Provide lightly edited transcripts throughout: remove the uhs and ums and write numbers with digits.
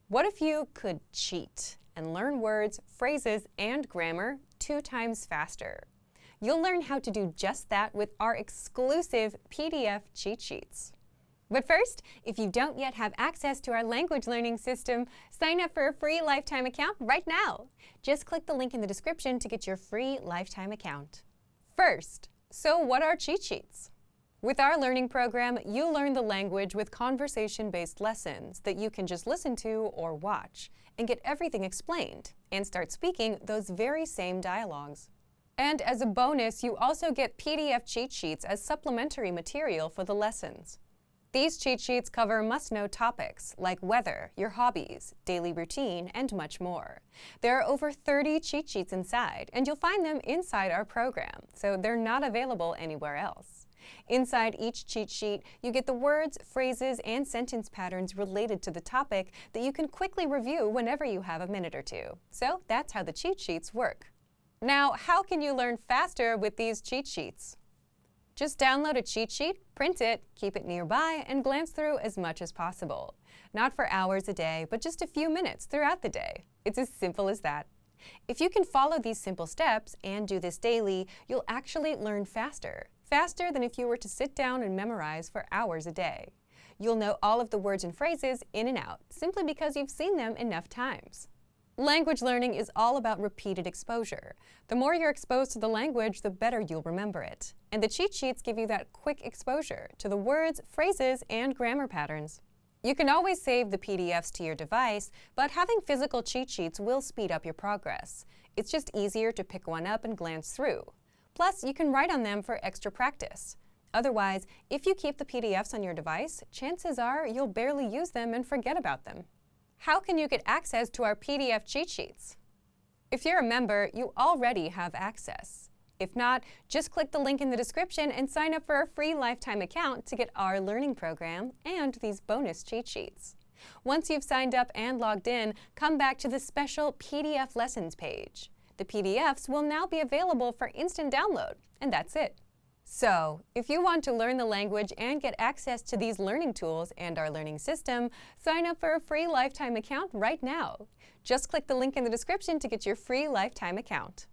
What if you could cheat and learn words, phrases, and grammar 2 times faster? You'll learn how to do just that with our exclusive PDF cheat sheets. But first, if you don't yet have access to our language learning system, sign up for a free lifetime account right now. Just click the link in the description to get your free lifetime account. First, so what are cheat sheets? With our learning program, you learn the language with conversation-based lessons that you can just listen to or watch and get everything explained and start speaking those very same dialogues. And as a bonus, you also get PDF cheat sheets as supplementary material for the lessons. These cheat sheets cover must-know topics like weather, your hobbies, daily routine, and much more. There are over 30 cheat sheets inside, and you'll find them inside our program, so they're not available anywhere else. Inside each cheat sheet, you get the words, phrases, and sentence patterns related to the topic that you can quickly review whenever you have a minute or two. So that's how the cheat sheets work. Now, how can you learn faster with these cheat sheets? Just download a cheat sheet, print it, keep it nearby, and glance through as much as possible. Not for hours a day, but just a few minutes throughout the day. It's as simple as that. If you can follow these simple steps and do this daily, you'll actually learn faster. Faster than if you were to sit down and memorize for hours a day. You'll know all of the words and phrases in and out, simply because you've seen them enough times. Language learning is all about repeated exposure. The more you're exposed to the language, the better you'll remember it. And the cheat sheets give you that quick exposure to the words, phrases, and grammar patterns. You can always save the PDFs to your device, but having physical cheat sheets will speed up your progress. It's just easier to pick one up and glance through. Plus, you can write on them for extra practice. Otherwise, if you keep the PDFs on your device, chances are you'll barely use them and forget about them. How can you get access to our PDF cheat sheets? If you're a member, you already have access. If not, just click the link in the description and sign up for a free lifetime account to get our learning program and these bonus cheat sheets. Once you've signed up and logged in, come back to the special PDF lessons page. The PDFs will now be available for instant download, and that's it. So, if you want to learn the language and get access to these learning tools and our learning system, sign up for a free lifetime account right now. Just click the link in the description to get your free lifetime account.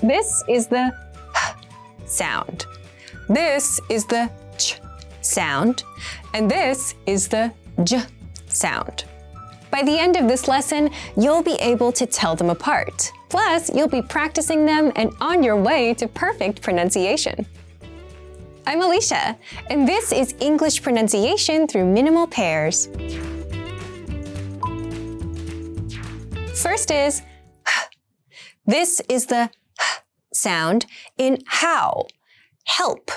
This is the sound. This is the ch sound. And this is the j sound. By the end of this lesson, you'll be able to tell them apart. Plus, you'll be practicing them and on your way to perfect pronunciation. I'm Alicia, and this is English pronunciation through minimal pairs. First is this is the sound in how, help,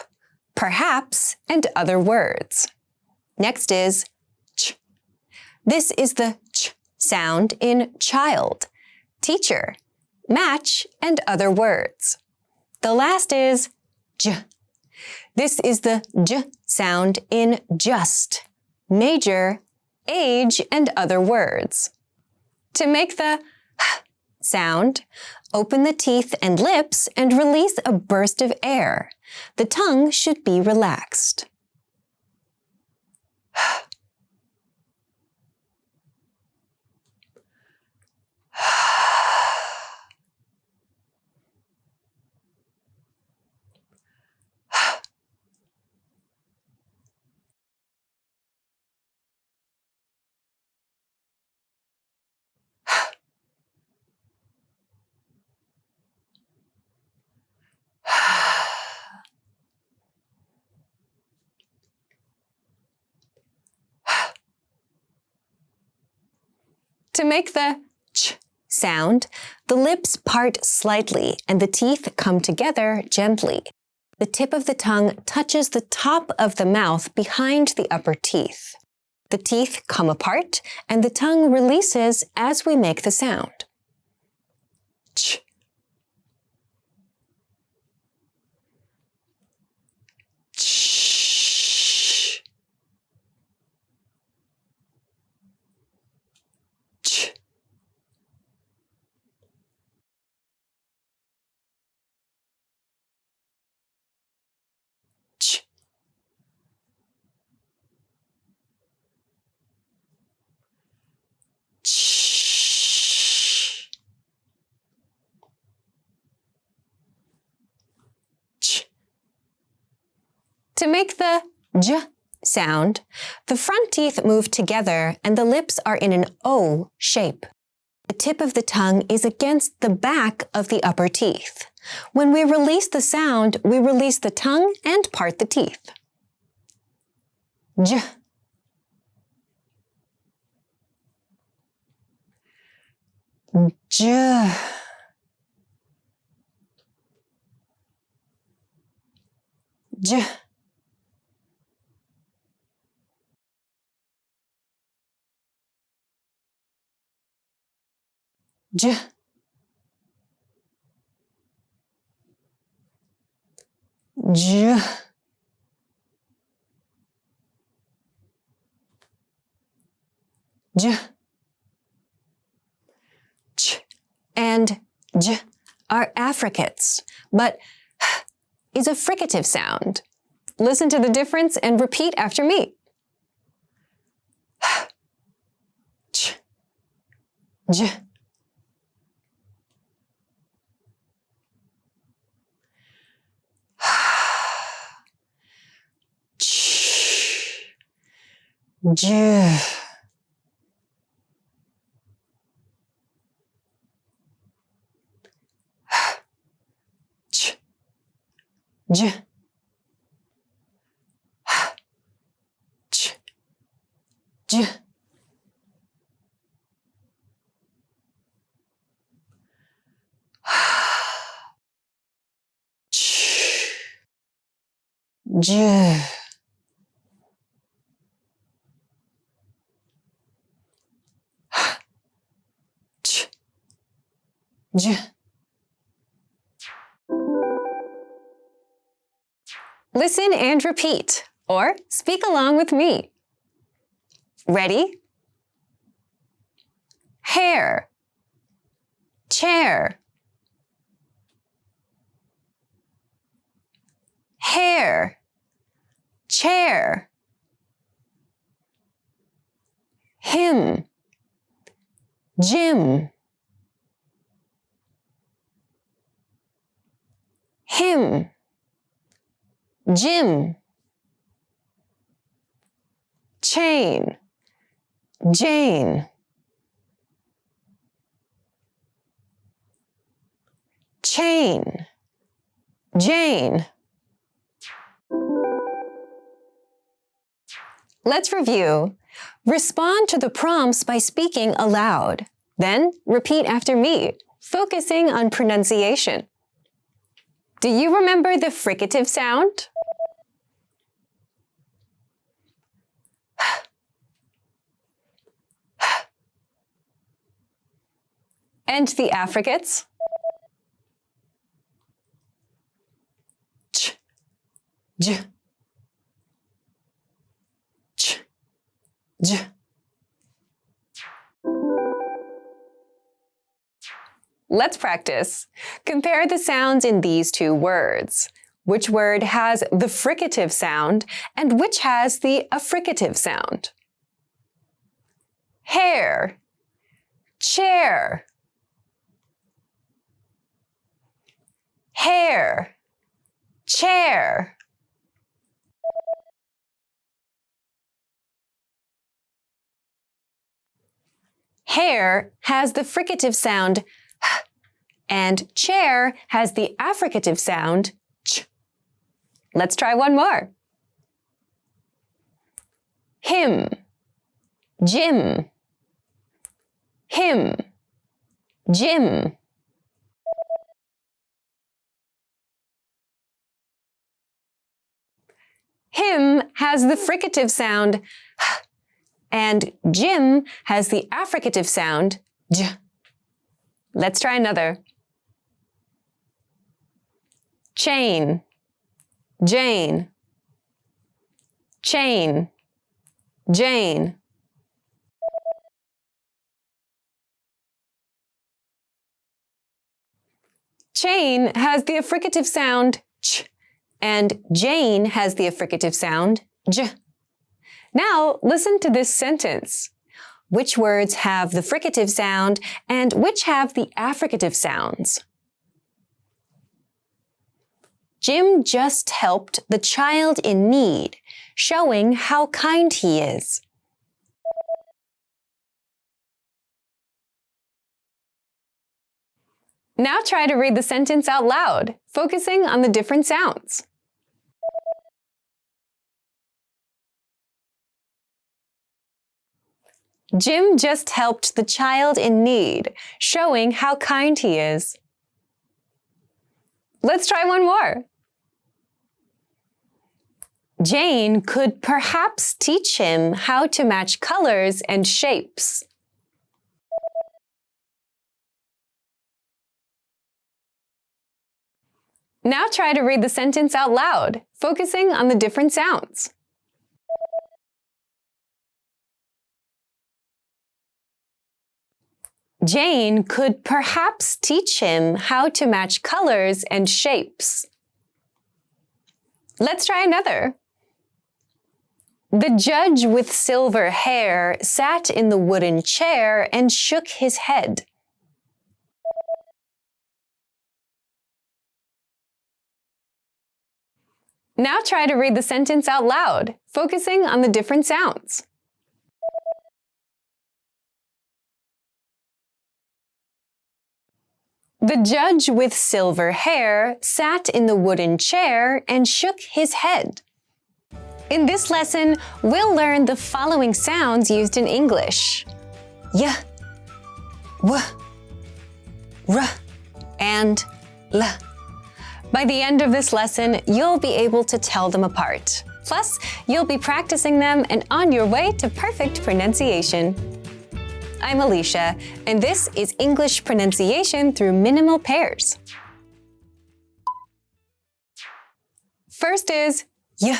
perhaps, and other words. Next is ch. This is the ch sound in child, teacher, match, and other words. The last is j. This is the j sound in just, major, age, and other words. To make the sound, open the teeth and lips and release a burst of air. The tongue should be relaxed. To make the ch sound, the lips part slightly and the teeth come together gently. The tip of the tongue touches the top of the mouth behind the upper teeth. The teeth come apart and the tongue releases as we make the sound. Ch. To make the j sound, the front teeth move together and the lips are in an O shape. The tip of the tongue is against the back of the upper teeth. When we release the sound, we release the tongue and part the teeth. J. J. J. J. J. J. Ch and j are affricates, but is a fricative sound. Listen to the difference and repeat after me. Ch, j. Ch, j. J. Ch. J. Ch. J. Ch. J. Listen and repeat, or speak along with me. Ready? Hair, chair, hair, chair, him, Jim, him, Jim, chain, Jane, chain, Jane. Let's review. Respond to the prompts by speaking aloud. Then repeat after me, focusing on pronunciation. Do you remember the fricative sound? And the affricates? Ch, j, ch, j. Let's practice. Compare the sounds in these two words. Which word has the fricative sound and which has the affricative sound? Hair, chair, hair, chair. Hair has the fricative sound and chair has the affricative sound ch. Let's try one more. Him, Jim, him, Jim. Him has the fricative sound and Jim has the affricative sound j. Let's try another. Chain, Jane, chain, Jane. Chain has the affricative sound ch, and Jane has the affricative sound j. Now, listen to this sentence. Which words have the fricative sound and which have the affricative sounds? Jim just helped the child in need, showing how kind he is. Now try to read the sentence out loud, focusing on the different sounds. Jim just helped the child in need, showing how kind he is. Let's try one more. Jane could perhaps teach him how to match colors and shapes. Now try to read the sentence out loud, focusing on the different sounds. Jane could perhaps teach him how to match colors and shapes. Let's try another. The judge with silver hair sat in the wooden chair and shook his head. Now try to read the sentence out loud, focusing on the different sounds. The judge with silver hair sat in the wooden chair and shook his head. In this lesson, we'll learn the following sounds used in English: y, w, r, and l. By the end of this lesson, you'll be able to tell them apart. Plus, you'll be practicing them and on your way to perfect pronunciation. I'm Alicia, and this is English pronunciation through minimal pairs. First is y.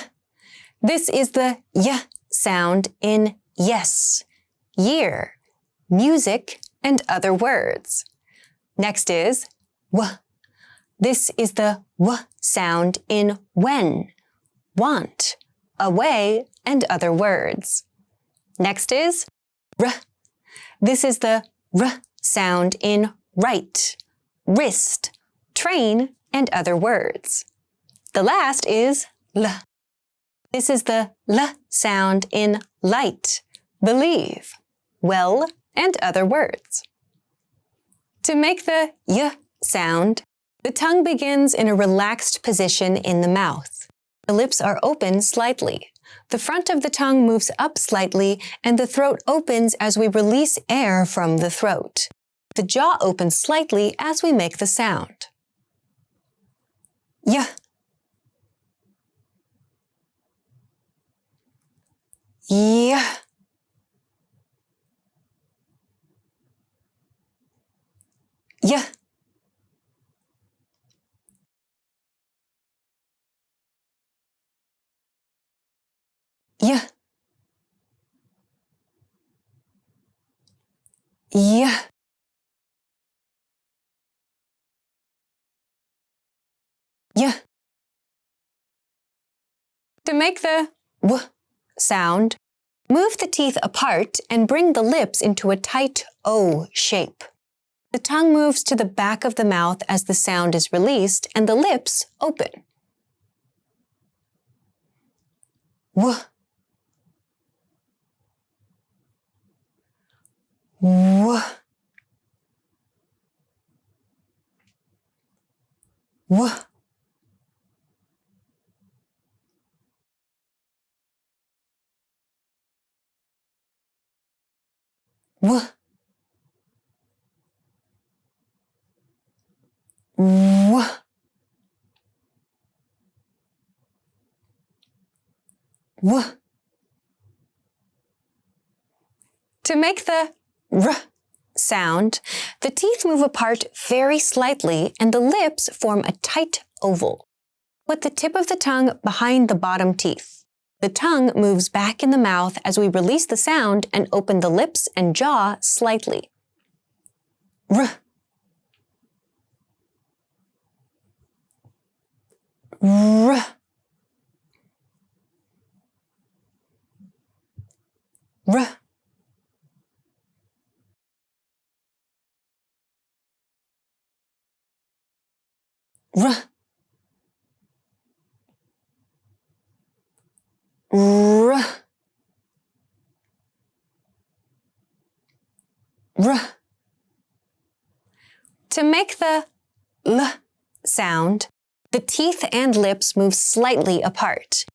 This is the y sound in yes, year, music, and other words. Next is w. This is the w sound in when, want, away, and other words. Next is r. This is the r sound in right, wrist, train, and other words. The last is l. This is the l sound in light, believe, well, and other words. To make the y sound, the tongue begins in a relaxed position in the mouth. The lips are open slightly. The front of the tongue moves up slightly, and the throat opens as we release air from the throat. The jaw opens slightly as we make the sound. Y. Y. Y. Y. Y. Y. To make the w sound, move the teeth apart and bring the lips into a tight O shape. The tongue moves to the back of the mouth as the sound is released and the lips open. W. W. W. W. W. W. To make the r sound, the teeth move apart very slightly and the lips form a tight oval. Put the tip of the tongue behind the bottom teeth. The tongue moves back in the mouth as we release the sound and open the lips and jaw slightly. R. R. R. R. r. To make the l sound, the teeth and lips move slightly apart.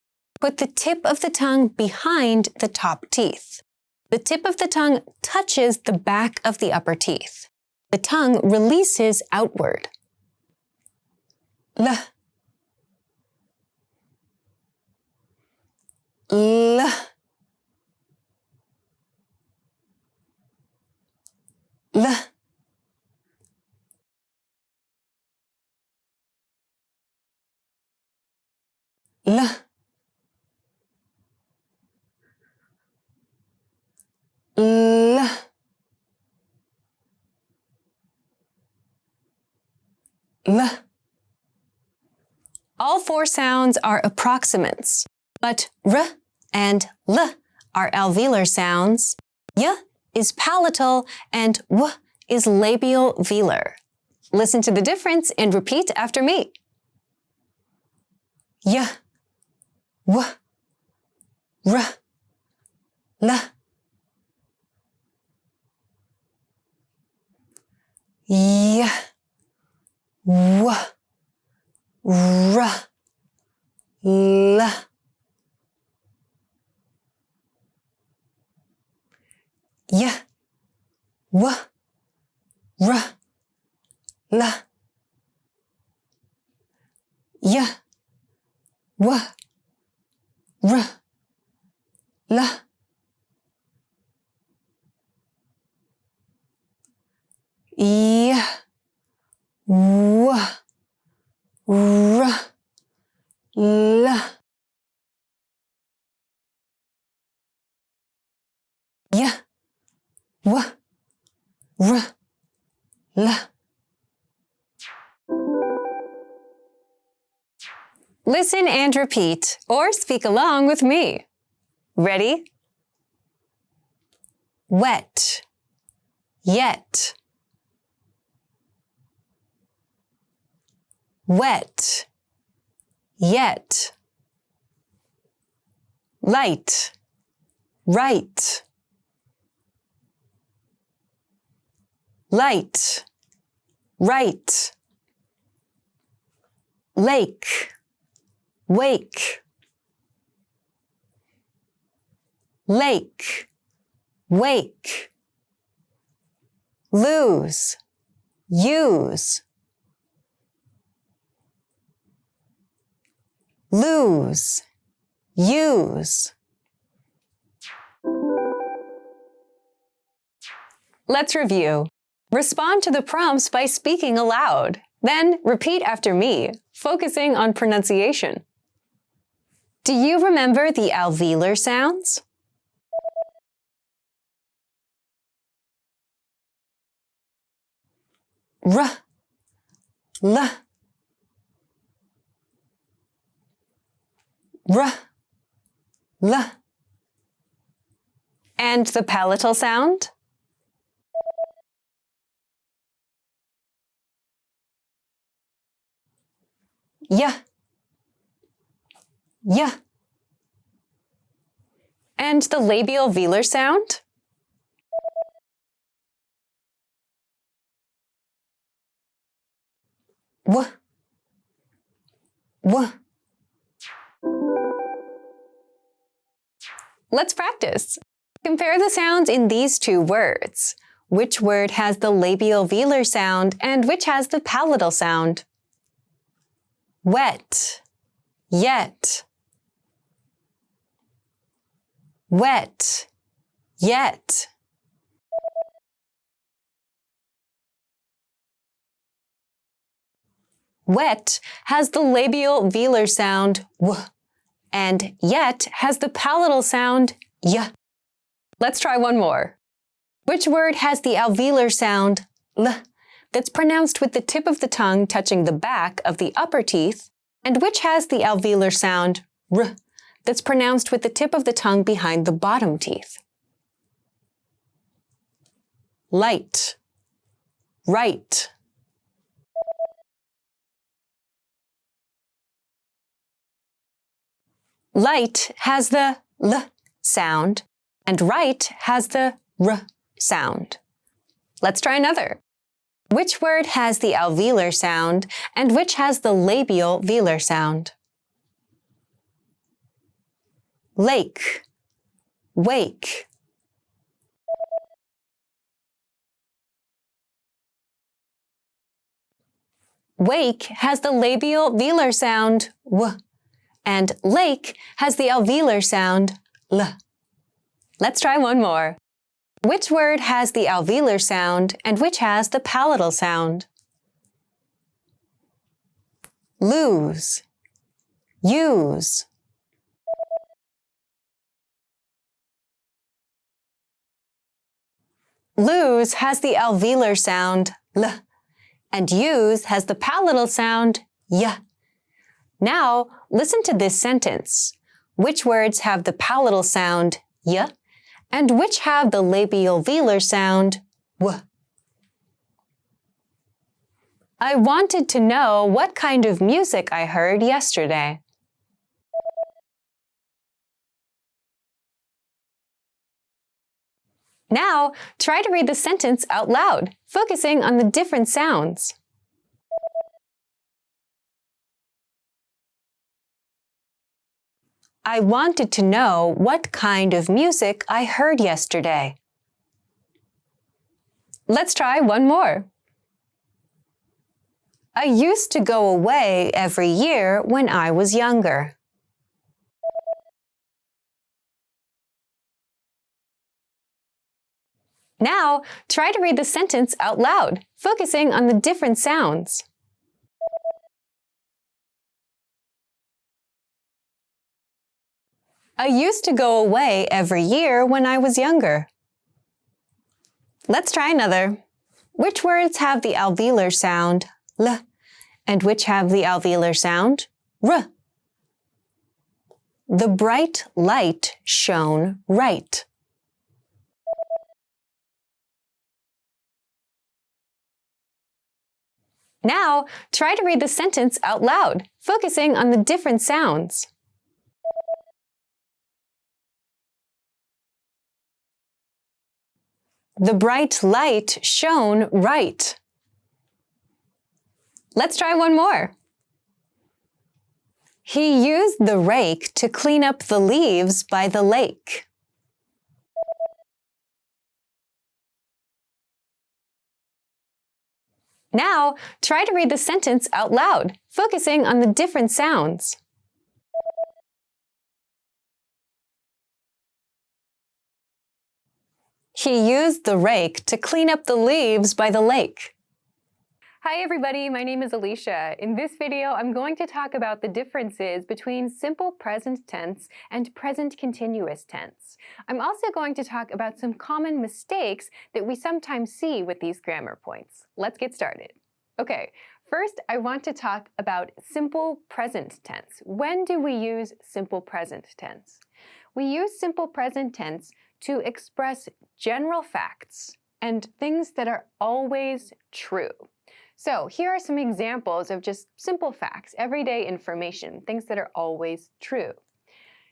Put the tip of the tongue behind the top teeth. The tip of the tongue touches the back of the upper teeth. The tongue releases outward. L. L. L. L. L. L. All four sounds are approximants, but r and l are alveolar sounds. Y is palatal and w is labial velar. Listen to the difference and repeat after me. Y, w, r, l. Y, w, r, l. Y, w, r, l. Y, w, r, l. Y, w, r, l. Y, w, r, l. Listen and repeat, or speak along with me. Ready? Wet, yet. Wet, yet. Light, right. Light, right. Lake, wake. Lake, wake. Lose, use. Lose, use. Let's review. Respond to the prompts by speaking aloud. Then repeat after me, focusing on pronunciation. Do you remember the alveolar sounds? R, L. R, L. And the palatal sound? Y, y. And the labial velar sound? W, w. Let's practice. Compare the sounds in these two words. Which word has the labial velar sound and which has the palatal sound? Wet, yet. Wet, yet. Wet has the labial velar sound w, and yet has the palatal sound y. Let's try one more. Which word has the alveolar sound l that's pronounced with the tip of the tongue touching the back of the upper teeth, and which has the alveolar sound r that's pronounced with the tip of the tongue behind the bottom teeth? Light, right. Light has the l sound, and right has the r sound. Let's try another. Which word has the alveolar sound and which has the labial velar sound? Lake, wake. Wake has the labial velar sound w, and lake has the alveolar sound l. Let's try one more. Which word has the alveolar sound and which has the palatal sound? Lose, use. Lose has the alveolar sound l, and use has the palatal sound y. Now, listen to this sentence. Which words have the palatal sound y, and which have the labial velar sound w? I wanted to know what kind of music I heard yesterday. Now, try to read the sentence out loud, focusing on the different sounds. I wanted to know what kind of music I heard yesterday. Let's try one more. I used to go away every year when I was younger. Now, try to read the sentence out loud, focusing on the different sounds. I used to go away every year when I was younger. Let's try another. Which words have the alveolar sound l, and which have the alveolar sound r? The bright light shone right. Now, try to read the sentence out loud, focusing on the different sounds. The bright light shone right. Let's try one more. He used the rake to clean up the leaves by the lake. Now, try to read the sentence out loud, focusing on the different sounds. He used the rake to clean up the leaves by the lake. Hi everybody, my name is Alicia. In this video, I'm going to talk about the differences between simple present tense and present continuous tense. I'm also going to talk about some common mistakes that we sometimes see with these grammar points. Let's get started. Okay, first I want to talk about simple present tense. When do we use simple present tense? We use simple present tense to express general facts and things that are always true. So here are some examples of just simple facts, everyday information, things that are always true.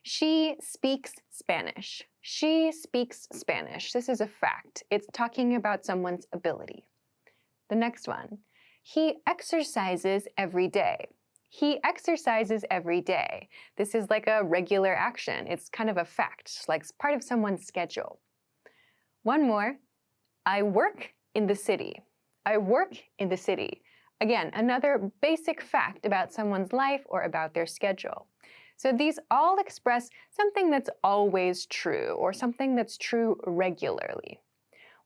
She speaks Spanish. She speaks Spanish. This is a fact. It's talking about someone's ability. The next one. He exercises every day. He exercises every day. This is like a regular action. It's kind of a fact, like part of someone's schedule. One more. I work in the city. I work in the city. Again, another basic fact about someone's life or about their schedule. So these all express something that's always true or something that's true regularly.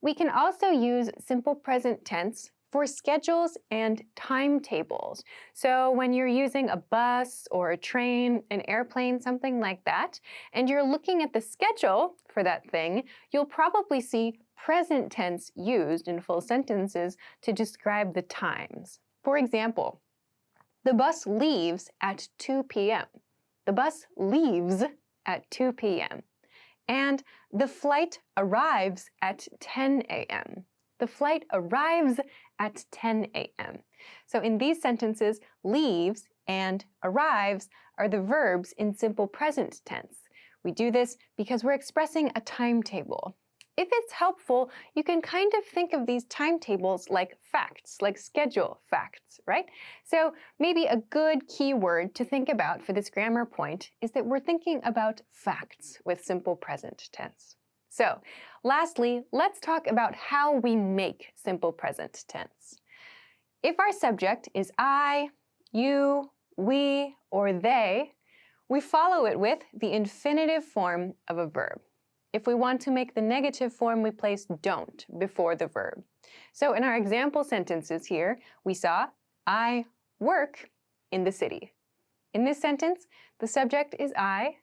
We can also use simple present tense for schedules and timetables. So when you're using a bus or a train, an airplane, something like that, and you're looking at the schedule for that thing, you'll probably see present tense used in full sentences to describe the times. For example, the bus leaves at 2 p.m. The bus leaves at 2 p.m. And the flight arrives at 10 a.m. The flight arrives at 10 a.m. So in these sentences, leaves and arrives are the verbs in simple present tense. We do this because we're expressing a timetable. if it's helpful, you can kind of think of these timetables like facts, like schedule facts, right? So maybe a good key word to think about for this grammar point is that we're thinking about facts with simple present tense. So lastly, let's talk about how we make simple present tense. If our subject is I, you, we, or they, we follow it with the infinitive form of a verb. If we want to make the negative form, we place don't before the verb. So in our example sentences here, we saw, I work in the city. In this sentence, the subject is I,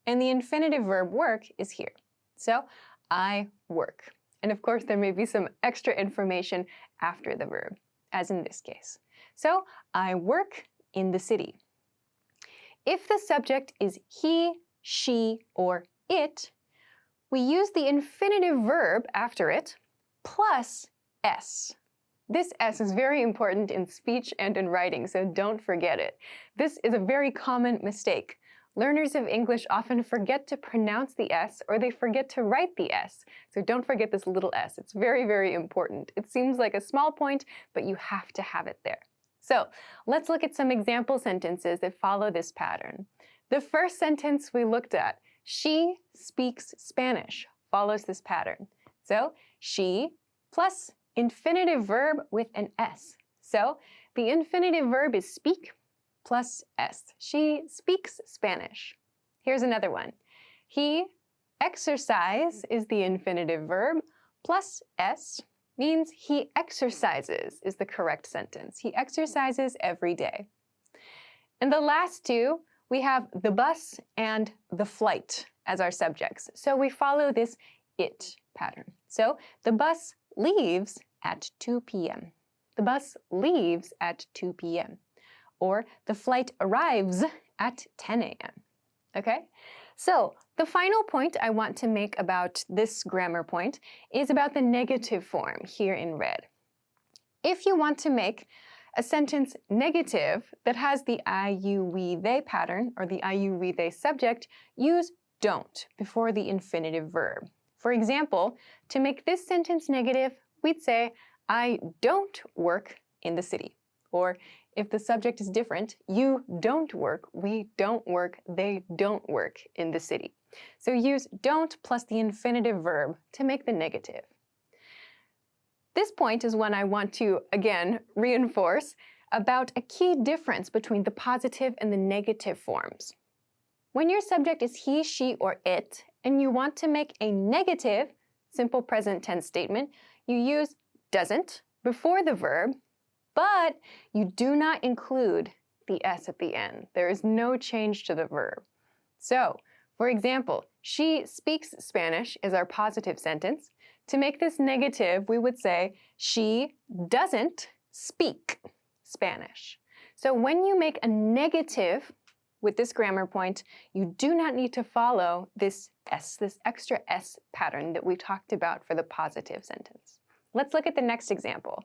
and the infinitive verb work is here. So, I work. And of course, there may be some extra information after the verb, as in this case. So, I work in the city. If the subject is he, she, or it, we use the infinitive verb after it plus s. This s is very important in speech and in writing, so don't forget it. This is a very common mistake. Learners of English often forget to pronounce the s or they forget to write the s. So don't forget this little s. It's very, very important. It seems like a small point, but you have to have it there. So let's look at some example sentences that follow this pattern. The first sentence we looked at, she speaks Spanish, follows this pattern. So she plus infinitive verb with an s. So the infinitive verb is speak plus s. She speaks Spanish. Here's another one. He exercise is the infinitive verb plus s means he exercises is the correct sentence. He exercises every day. And the last two, we have the bus and the flight as our subjects. So we follow this it pattern. So the bus leaves at 2 p.m. The bus leaves at 2 p.m. Or the flight arrives at 10 a.m. Okay? So the final point I want to make about this grammar point is about the negative form here in red. If you want to make a sentence negative that has the I, you, we, they pattern, or the I, you, we, they subject, use don't before the infinitive verb. For example, to make this sentence negative, we'd say, I don't work in the city. Or if the subject is different, you don't work, we don't work, they don't work in the city. So use don't plus the infinitive verb to make the negative. This point is one I want to, again, reinforce about a key difference between the positive and the negative forms. When your subject is he, she, or it, and you want to make a negative, simple present tense statement, you use doesn't before the verb, but you do not include the s at the end. There is no change to the verb. So, for example, she speaks Spanish is our positive sentence. To make this negative, we would say, she doesn't speak Spanish. So when you make a negative with this grammar point, you do not need to follow this s, this extra s pattern that we talked about for the positive sentence. Let's look at the next example.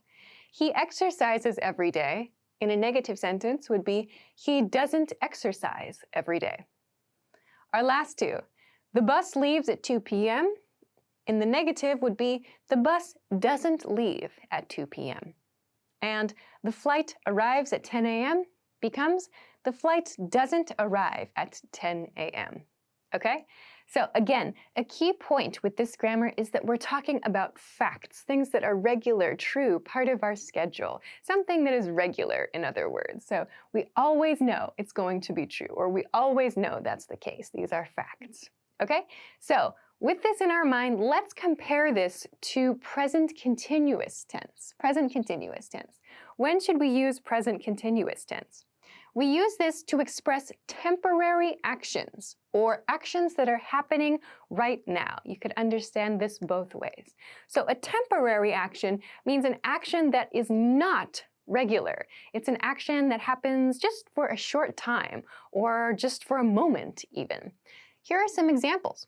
He exercises every day. In a negative sentence would be, he doesn't exercise every day. Our last two, the bus leaves at 2 p.m. In the negative would be, the bus doesn't leave at 2 p.m. And the flight arrives at 10 a.m. becomes, the flight doesn't arrive at 10 a.m. Okay? So again, a key point with this grammar is that we're talking about facts, things that are regular, true, part of our schedule, something that is regular, in other words. So we always know it's going to be true, or we always know that's the case. These are facts. Okay? So with this in our mind, let's compare this to present continuous tense. Present continuous tense. When should we use present continuous tense? We use this to express temporary actions or actions that are happening right now. You could understand this both ways. So a temporary action means an action that is not regular. It's an action that happens just for a short time or just for a moment even. Here are some examples.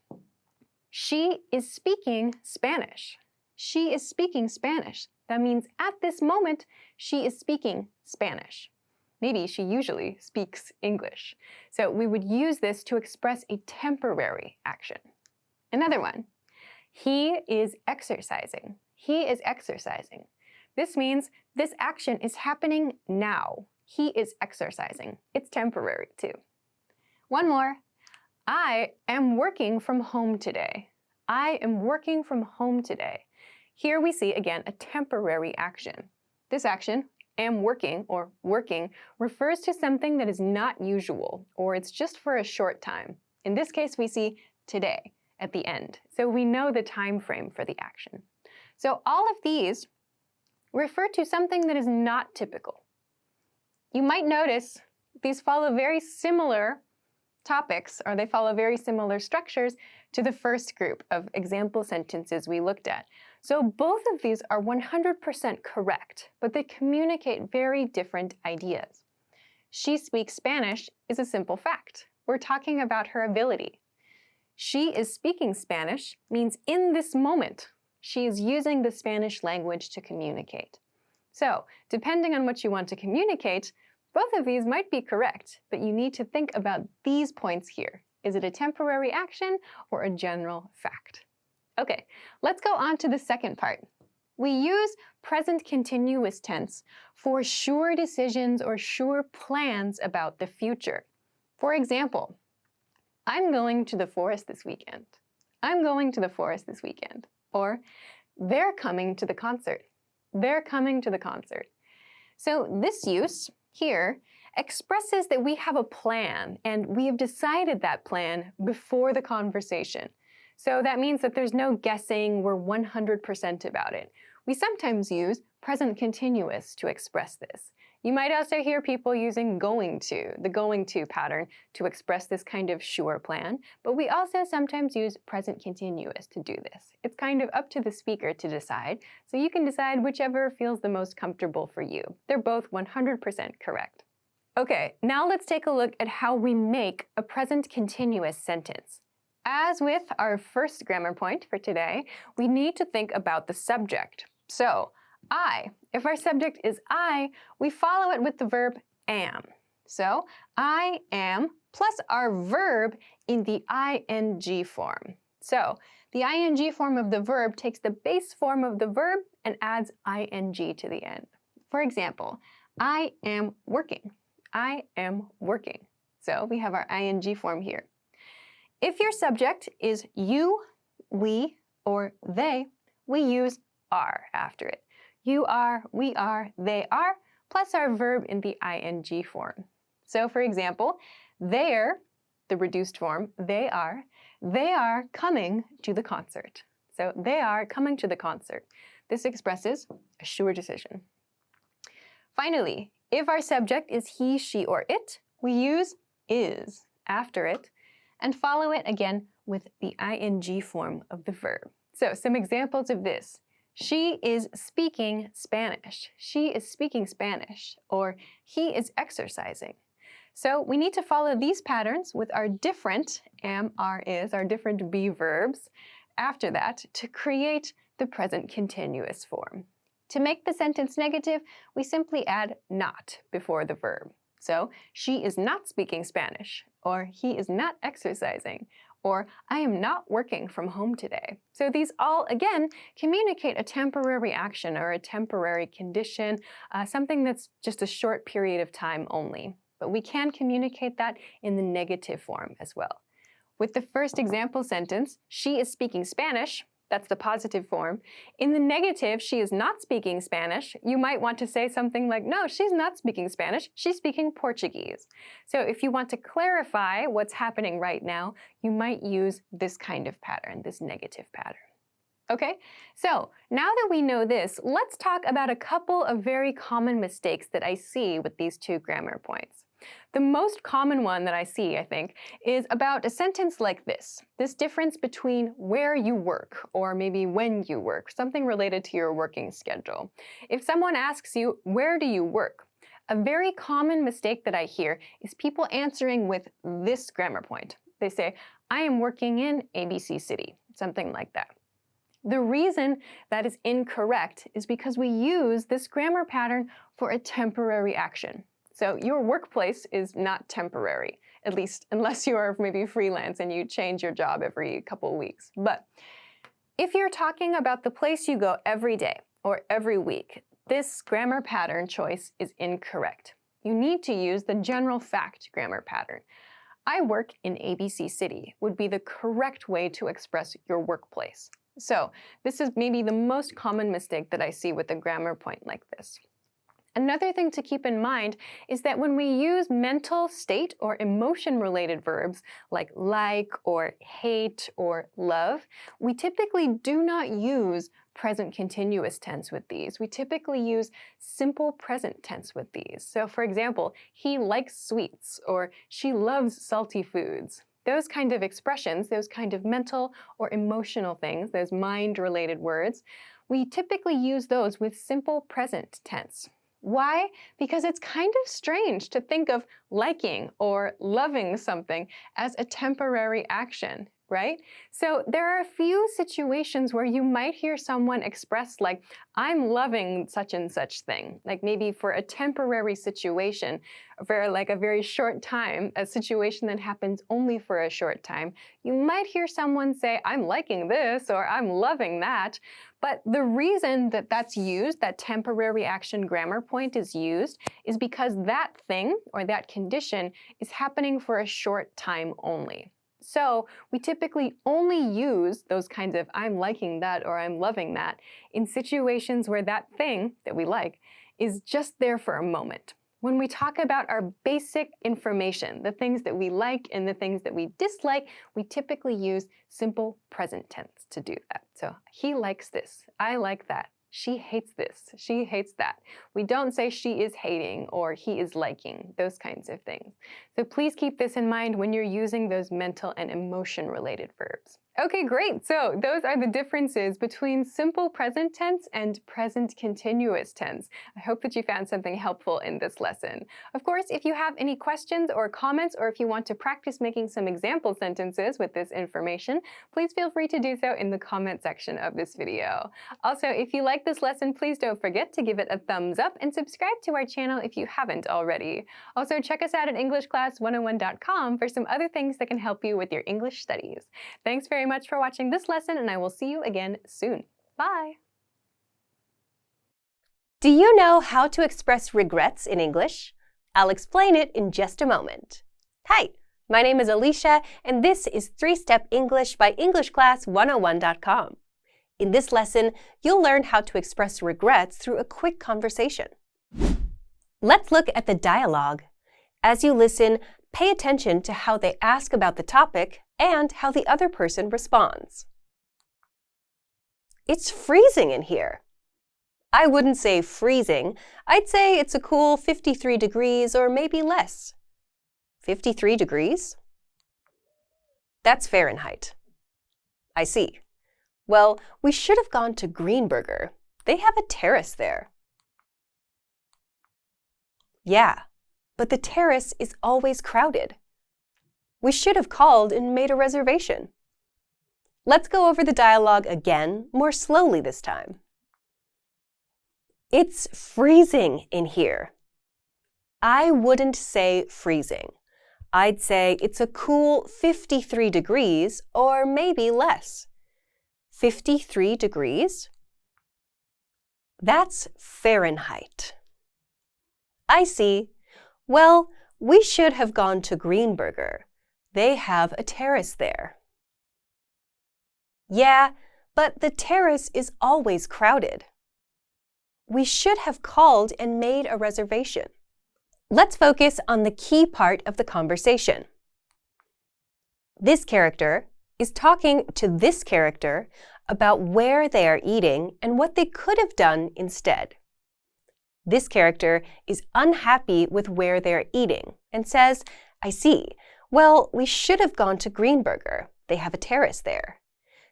She is speaking Spanish. She is speaking Spanish. That means at this moment, she is speaking Spanish. Maybe she usually speaks English. So we would use this to express a temporary action. Another one. He is exercising. He is exercising. This means this action is happening now. He is exercising. It's temporary too. One more. I am working from home today. I am working from home today. Here we see again a temporary action. This action, am working or working, refers to something that is not usual or it's just for a short time. In this case, we see today at the end. So we know the time frame for the action. So all of these refer to something that is not typical. You might notice these follow very similar topics, or they follow very similar structures to the first group of example sentences we looked at. So both of these are 100% correct, but they communicate very different ideas. She speaks Spanish is a simple fact. We're talking about her ability. She is speaking Spanish means in this moment, she is using the Spanish language to communicate. So, depending on what you want to communicate, both of these might be correct, but you need to think about these points here. Is it a temporary action or a general fact? Okay, let's go on to the second part. We use present continuous tense for sure decisions or sure plans about the future. For example, I'm going to the forest this weekend. I'm going to the forest this weekend. Or, they're coming to the concert. They're coming to the concert. So this use here expresses that we have a plan and we have decided that plan before the conversation. So that means that there's no guessing, we're 100% about it. We sometimes use present continuous to express this. You might also hear people using going to, the going to pattern, to express this kind of sure plan, but we also sometimes use present continuous to do this. It's kind of up to the speaker to decide, so you can decide whichever feels the most comfortable for you. They're both 100% correct. Okay, now let's take a look at how we make a present continuous sentence. As with our first grammar point for today, we need to think about the subject. So, I. If our subject is I, we follow it with the verb am. So, I am plus our verb in the ing form. So, the ing form of the verb takes the base form of the verb and adds ing to the end. For example, I am working. I am working. So, we have our ing form here. If your subject is you, we, or they, we use are after it. You are, we are, they are, plus our verb in the ing form. So for example, they're, the reduced form, they are coming to the concert. So they are coming to the concert. This expresses a sure decision. Finally, if our subject is he, she, or it, we use is after it and follow it again with the ing form of the verb. So some examples of this. She is speaking Spanish. She is speaking Spanish. Or he is exercising. So we need to follow these patterns with our different am, are, is, our different be verbs after that to create the present continuous form. To make the sentence negative, we simply add not before the verb. So she is not speaking Spanish. Or he is not exercising. Or I am not working from home today. So these all, again, communicate a temporary action or a temporary condition, something that's just a short period of time only. But we can communicate that in the negative form as well. With the first example sentence, she is speaking Spanish, that's the positive form. In the negative, she is not speaking Spanish, you might want to say something like, no, she's not speaking Spanish, she's speaking Portuguese. So if you want to clarify what's happening right now, you might use this kind of pattern, this negative pattern. Okay, so now that we know this, let's talk about a couple of very common mistakes that I see with these two grammar points. The most common one that I see, I think, is about a sentence like this difference between where you work or maybe when you work, something related to your working schedule. If someone asks you, where do you work? A very common mistake that I hear is people answering with this grammar point. They say, I am working in ABC City, something like that. The reason that is incorrect is because we use this grammar pattern for a temporary action. So your workplace is not temporary, at least unless you are maybe freelance and you change your job every couple of weeks. But If you're talking about the place you go every day or every week, this grammar pattern choice is incorrect. You need to use the general fact grammar pattern. I work in ABC City would be the correct way to express your workplace. So this is maybe the most common mistake that I see with a grammar point like this. Another thing to keep in mind is that when we use mental state or emotion-related verbs like or hate or love, we typically do not use present continuous tense with these. We typically use simple present tense with these. So for example, he likes sweets or she loves salty foods. Those kind of expressions, those kind of mental or emotional things, those mind-related words, we typically use those with simple present tense. Why? Because it's kind of strange to think of liking or loving something as a temporary action, right? So there are a few situations where you might hear someone express like, I'm loving such and such thing, like maybe for a temporary situation, for like a very short time, a situation that happens only for a short time. You might hear someone say, I'm liking this or I'm loving that. But the reason that that's used, that temporary action grammar point is used, is because that thing or that condition is happening for a short time only. So we typically only use those kinds of I'm liking that or I'm loving that in situations where that thing that we like is just there for a moment. When we talk about our basic information, the things that we like and the things that we dislike, we typically use simple present tense to do that. So he likes this, I like that. She hates this, she hates that. We don't say she is hating or he is liking, those kinds of things. So please keep this in mind when you're using those mental and emotion-related verbs. Okay, great. So those are the differences between simple present tense and present continuous tense. I hope that you found something helpful in this lesson. Of course, if you have any questions or comments, or if you want to practice making some example sentences with this information, please feel free to do so in the comment section of this video. Also, if you like this lesson, please don't forget to give it a thumbs up and subscribe to our channel if you haven't already. Also, check us out at EnglishClass101.com for some other things that can help you with your English studies. Thanks very much for watching this lesson, and I will see you again soon. Bye! Do you know how to express regrets in English? I'll explain it in just a moment. Hi, my name is Alicia, and this is 3-Step English by EnglishClass101.com. In this lesson, you'll learn how to express regrets through a quick conversation. Let's look at the dialogue. As you listen, pay attention to how they ask about the topic and how the other person responds. It's freezing in here. I wouldn't say freezing. I'd say it's a cool 53 degrees or maybe less. 53 degrees? That's Fahrenheit. I see. Well, we should have gone to Greenberger. They have a terrace there. Yeah, but the terrace is always crowded. We should have called and made a reservation. Let's go over the dialogue again, more slowly this time. It's freezing in here. I wouldn't say freezing. I'd say it's a cool 53 degrees or maybe less. 53 degrees? That's Fahrenheit. I see. Well, we should have gone to Greenberger. They have a terrace there. Yeah, but the terrace is always crowded. We should have called and made a reservation. Let's focus on the key part of the conversation. This character is talking to this character about where they are eating and what they could have done instead. This character is unhappy with where they are eating and says, I see. Well, we should have gone to Greenberger. They have a terrace there.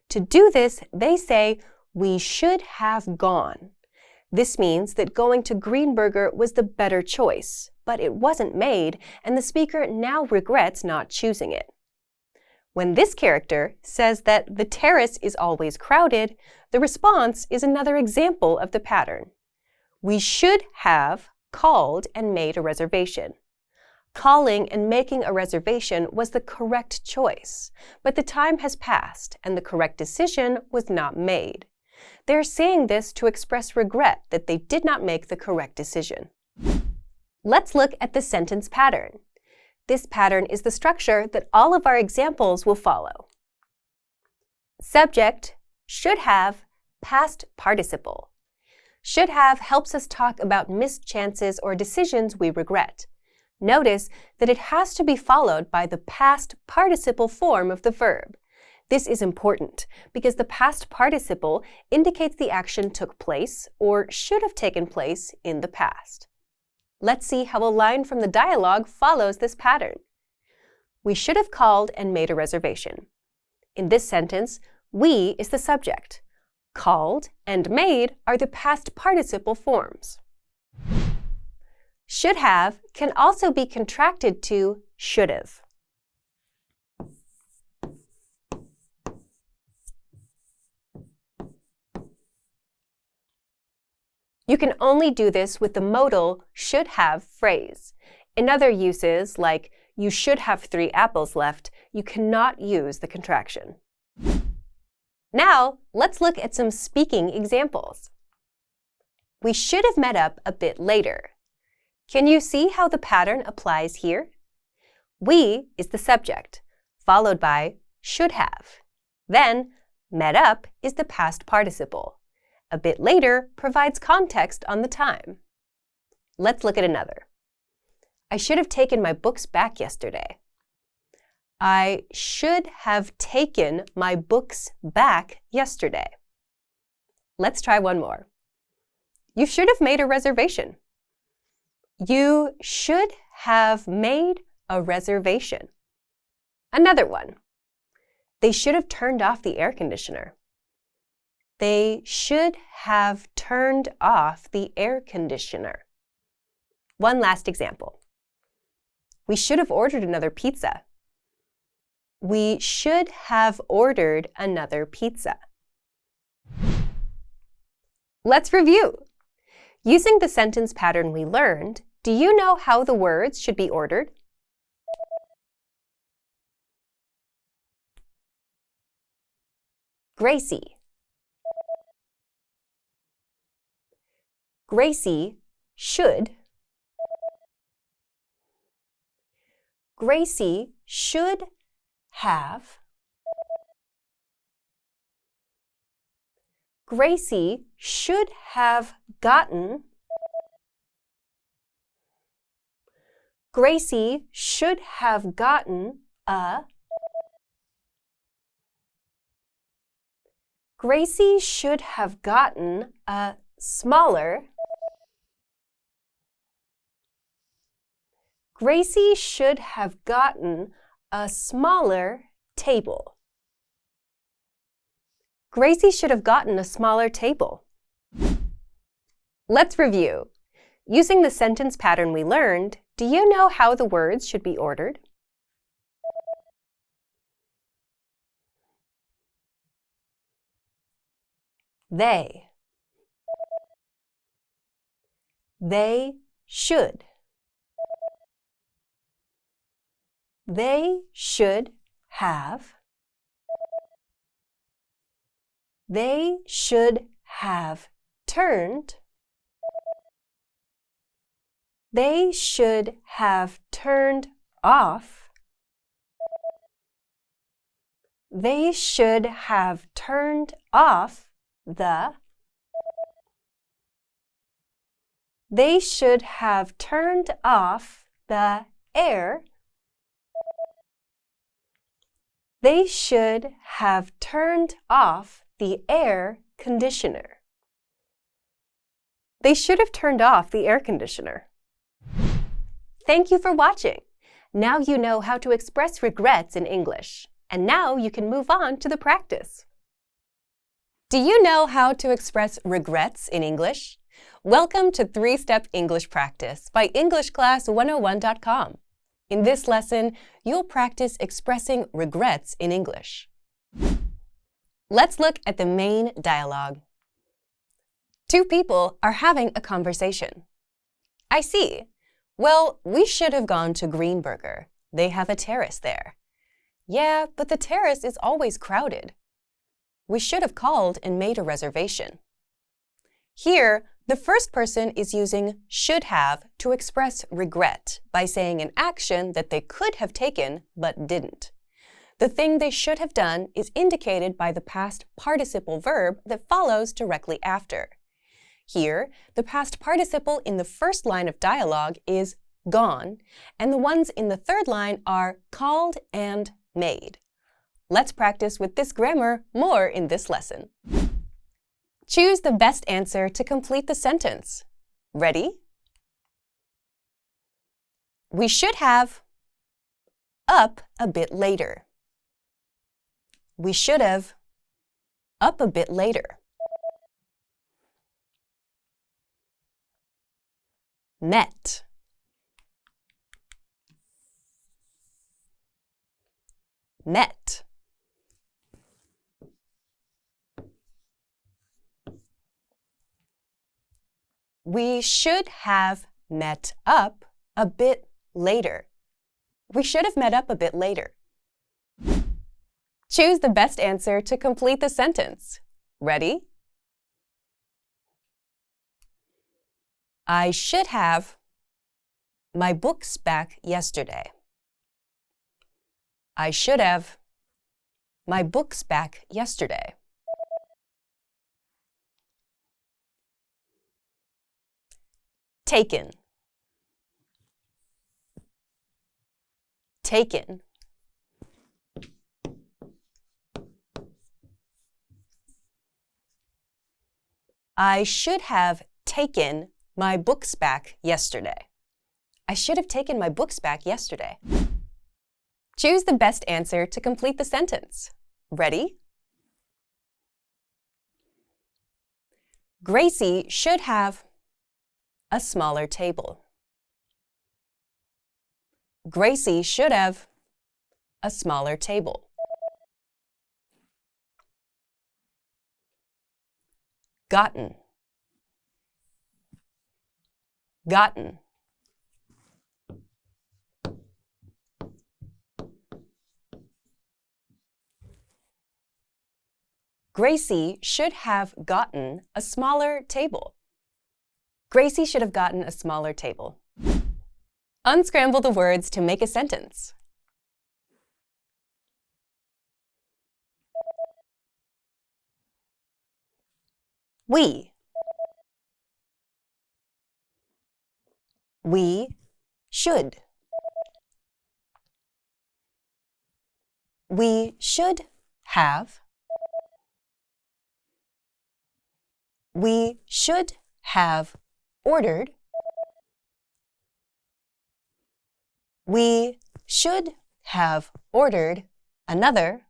To do this, they say, we should have gone. This means that going to Greenberger was the better choice, but it wasn't made, and the speaker now regrets not choosing it. When this character says that the terrace is always crowded, the response is another example of the pattern. We should have called and made a reservation. Calling and making a reservation was the correct choice, but the time has passed and the correct decision was not made. They're saying this to express regret that they did not make the correct decision. Let's look at the sentence pattern. This pattern is the structure that all of our examples will follow. Subject, should have, past participle. Should have helps us talk about missed chances or decisions we regret. Notice that it has to be followed by the past participle form of the verb. This is important because the past participle indicates the action took place or should have taken place in the past. Let's see how a line from the dialogue follows this pattern. We should have called and made a reservation. In this sentence, we is the subject. Called and made are the past participle forms. Should have can also be contracted to should have. You can only do this with the modal should have phrase. In other uses, like you should have 3 apples left, you cannot use the contraction. Now, let's look at some speaking examples. We should have met up a bit later. Can you see how the pattern applies here? We is the subject, followed by should have. Then, met up is the past participle. A bit later provides context on the time. Let's look at another. I should have taken my books back yesterday. I should have taken my books back yesterday. Let's try one more. You should have made a reservation. You should have made a reservation. Another one. They should have turned off the air conditioner. They should have turned off the air conditioner. One last example. We should have ordered another pizza. We should have ordered another pizza. Let's review. Using the sentence pattern we learned, do you know how the words should be ordered? Gracie. Gracie should. Gracie should have. Gracie should have gotten. Gracie should have gotten a. Gracie should have gotten a smaller. Gracie should have gotten a smaller table. Gracie should have gotten a smaller table. Let's review. Using the sentence pattern we learned, do you know how the words should be ordered? They. They should. They should have. They should have turned. They should have turned off. They should have turned off the. They should have turned off the air. They should have turned off the air conditioner. They should have turned off the air conditioner. Thank you for watching. Now you know how to express regrets in English. And now you can move on to the practice. Do you know how to express regrets in English? Welcome to 3-Step English Practice by EnglishClass101.com. In this lesson, you'll practice expressing regrets in English. Let's look at the main dialogue. Two people are having a conversation. I see. Well, we should have gone to Greenberger. They have a terrace there. Yeah, but the terrace is always crowded. We should have called and made a reservation. Here, the first person is using should have to express regret by saying an action that they could have taken but didn't. The thing they should have done is indicated by the past participle verb that follows directly after. Here, the past participle in the first line of dialogue is gone, and the ones in the third line are called and made. Let's practice with this grammar more in this lesson. Choose the best answer to complete the sentence. Ready? We should have up a bit later. We should have up a bit later. Met. Met. We should have met up a bit later. We should have met up a bit later. Choose the best answer to complete the sentence. Ready? I should have my books back yesterday. I should have my books back yesterday. Taken. Taken. I should have taken my books back yesterday. I should have taken my books back yesterday. Choose the best answer to complete the sentence. Ready? Gracie should have a smaller table. Gracie should have a smaller table. Gotten. Gotten. Gracie should have gotten a smaller table. Gracie should have gotten a smaller table. Unscramble the words to make a sentence. We. We should. We should have. We should have ordered. We should have ordered another.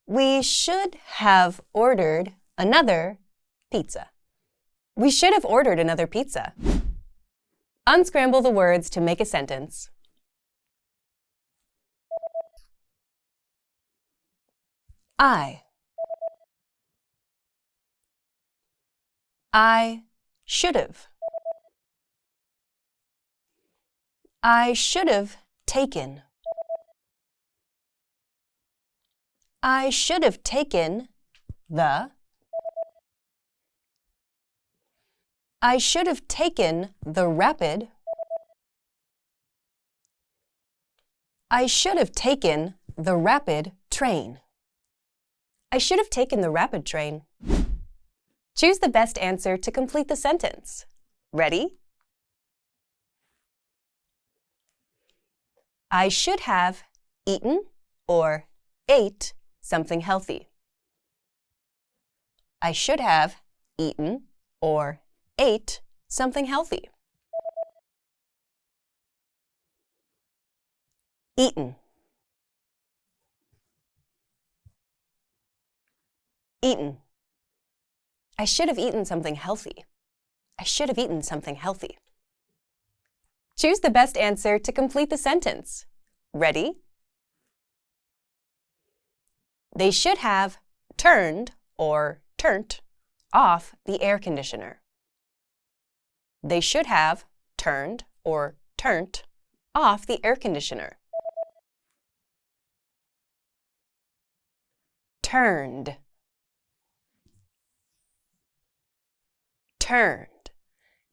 We should have ordered another pizza. We should have ordered another pizza. Unscramble the words to make a sentence. I should have. I should have taken. I should have taken the. I should have taken the rapid. I should have taken the rapid train. I should have taken the rapid train. Choose the best answer to complete the sentence. Ready? I should have eaten or ate something healthy. I should have eaten or ate something healthy. Eaten. Eaten. I should have eaten something healthy. I should have eaten something healthy. Choose the best answer to complete the sentence. Ready? They should have turned or turnt off the air conditioner. They should have turned or turned off the air conditioner. Turned. Turned.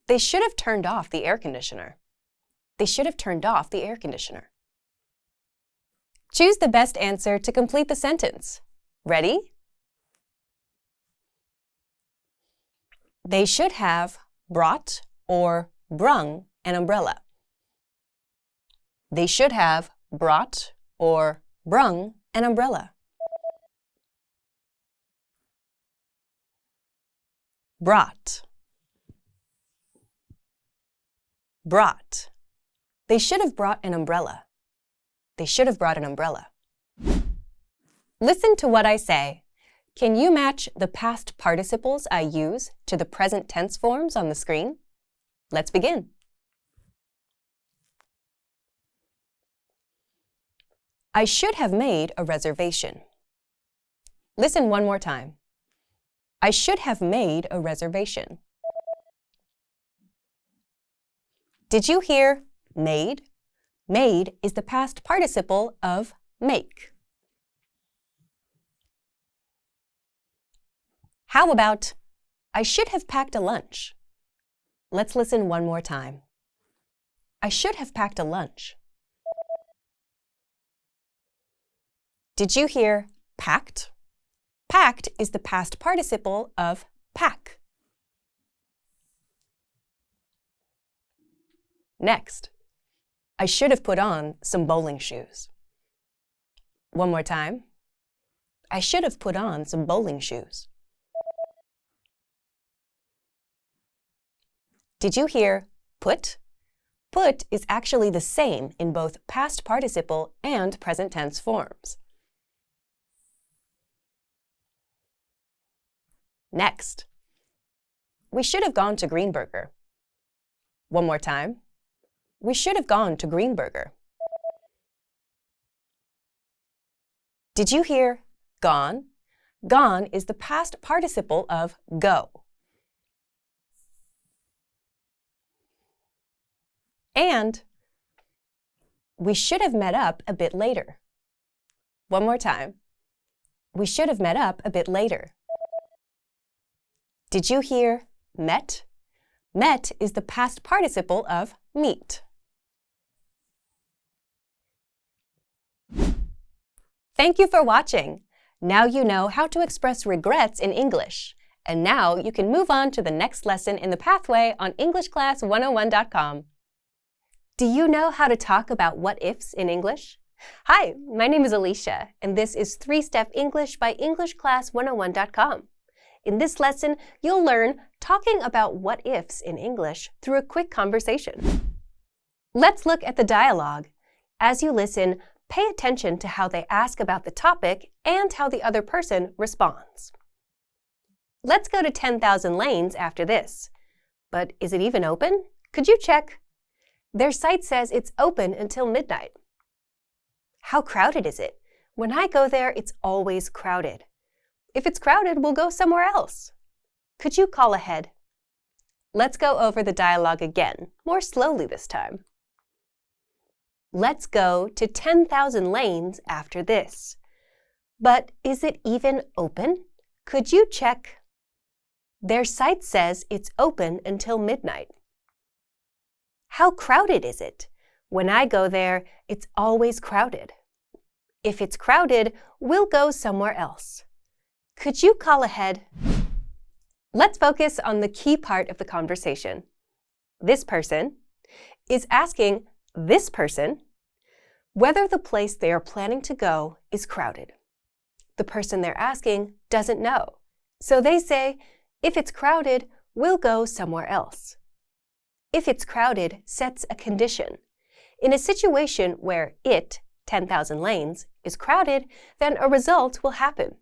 They should have turned off the air conditioner. They should have turned off the air conditioner. Choose the best answer to complete the sentence. Ready? They should have brought or brung an umbrella. They should have brought or brung an umbrella. Brought. Brought. They should have brought an umbrella. They should have brought an umbrella. Listen to what I say. Can you match the past participles I use to the present tense forms on the screen? Let's begin. I should have made a reservation. Listen one more time. I should have made a reservation. Did you hear made? Made is the past participle of make. How about, I should have packed a lunch? Let's listen one more time. I should have packed a lunch. Did you hear packed? Packed is the past participle of pack. Next, I should have put on some bowling shoes. One more time. I should have put on some bowling shoes. Did you hear put? Put is actually the same in both past participle and present tense forms. Next, we should have gone to Greenburger. One more time. We should have gone to Greenburger. Did you hear gone? Gone is the past participle of go. And we should have met up a bit later. One more time. We should have met up a bit later. Did you hear met? Met is the past participle of meet. Thank you for watching. Now you know how to express regrets in English. And now you can move on to the next lesson in the pathway on EnglishClass101.com. Do you know how to talk about what-ifs in English? Hi, my name is Alicia, and this is 3-Step English by EnglishClass101.com. In this lesson, you'll learn talking about what-ifs in English through a quick conversation. Let's look at the dialogue. As you listen, pay attention to how they ask about the topic and how the other person responds. Let's go to 10,000 Lanes after this. But is it even open? Could you check? Their site says it's open until midnight. How crowded is it? When I go there, it's always crowded. If it's crowded, we'll go somewhere else. Could you call ahead? Let's go over the dialogue again, more slowly this time. Let's go to 10,000 Lanes after this. But is it even open? Could you check? Their site says it's open until midnight. How crowded is it? When I go there, it's always crowded. If it's crowded, we'll go somewhere else. Could you call ahead? Let's focus on the key part of the conversation. This person is asking this person whether the place they are planning to go is crowded. The person they're asking doesn't know, so they say, if it's crowded, we'll go somewhere else. If it's crowded sets a condition. In a situation where it, 10,000 Lanes, is crowded, then a result will happen.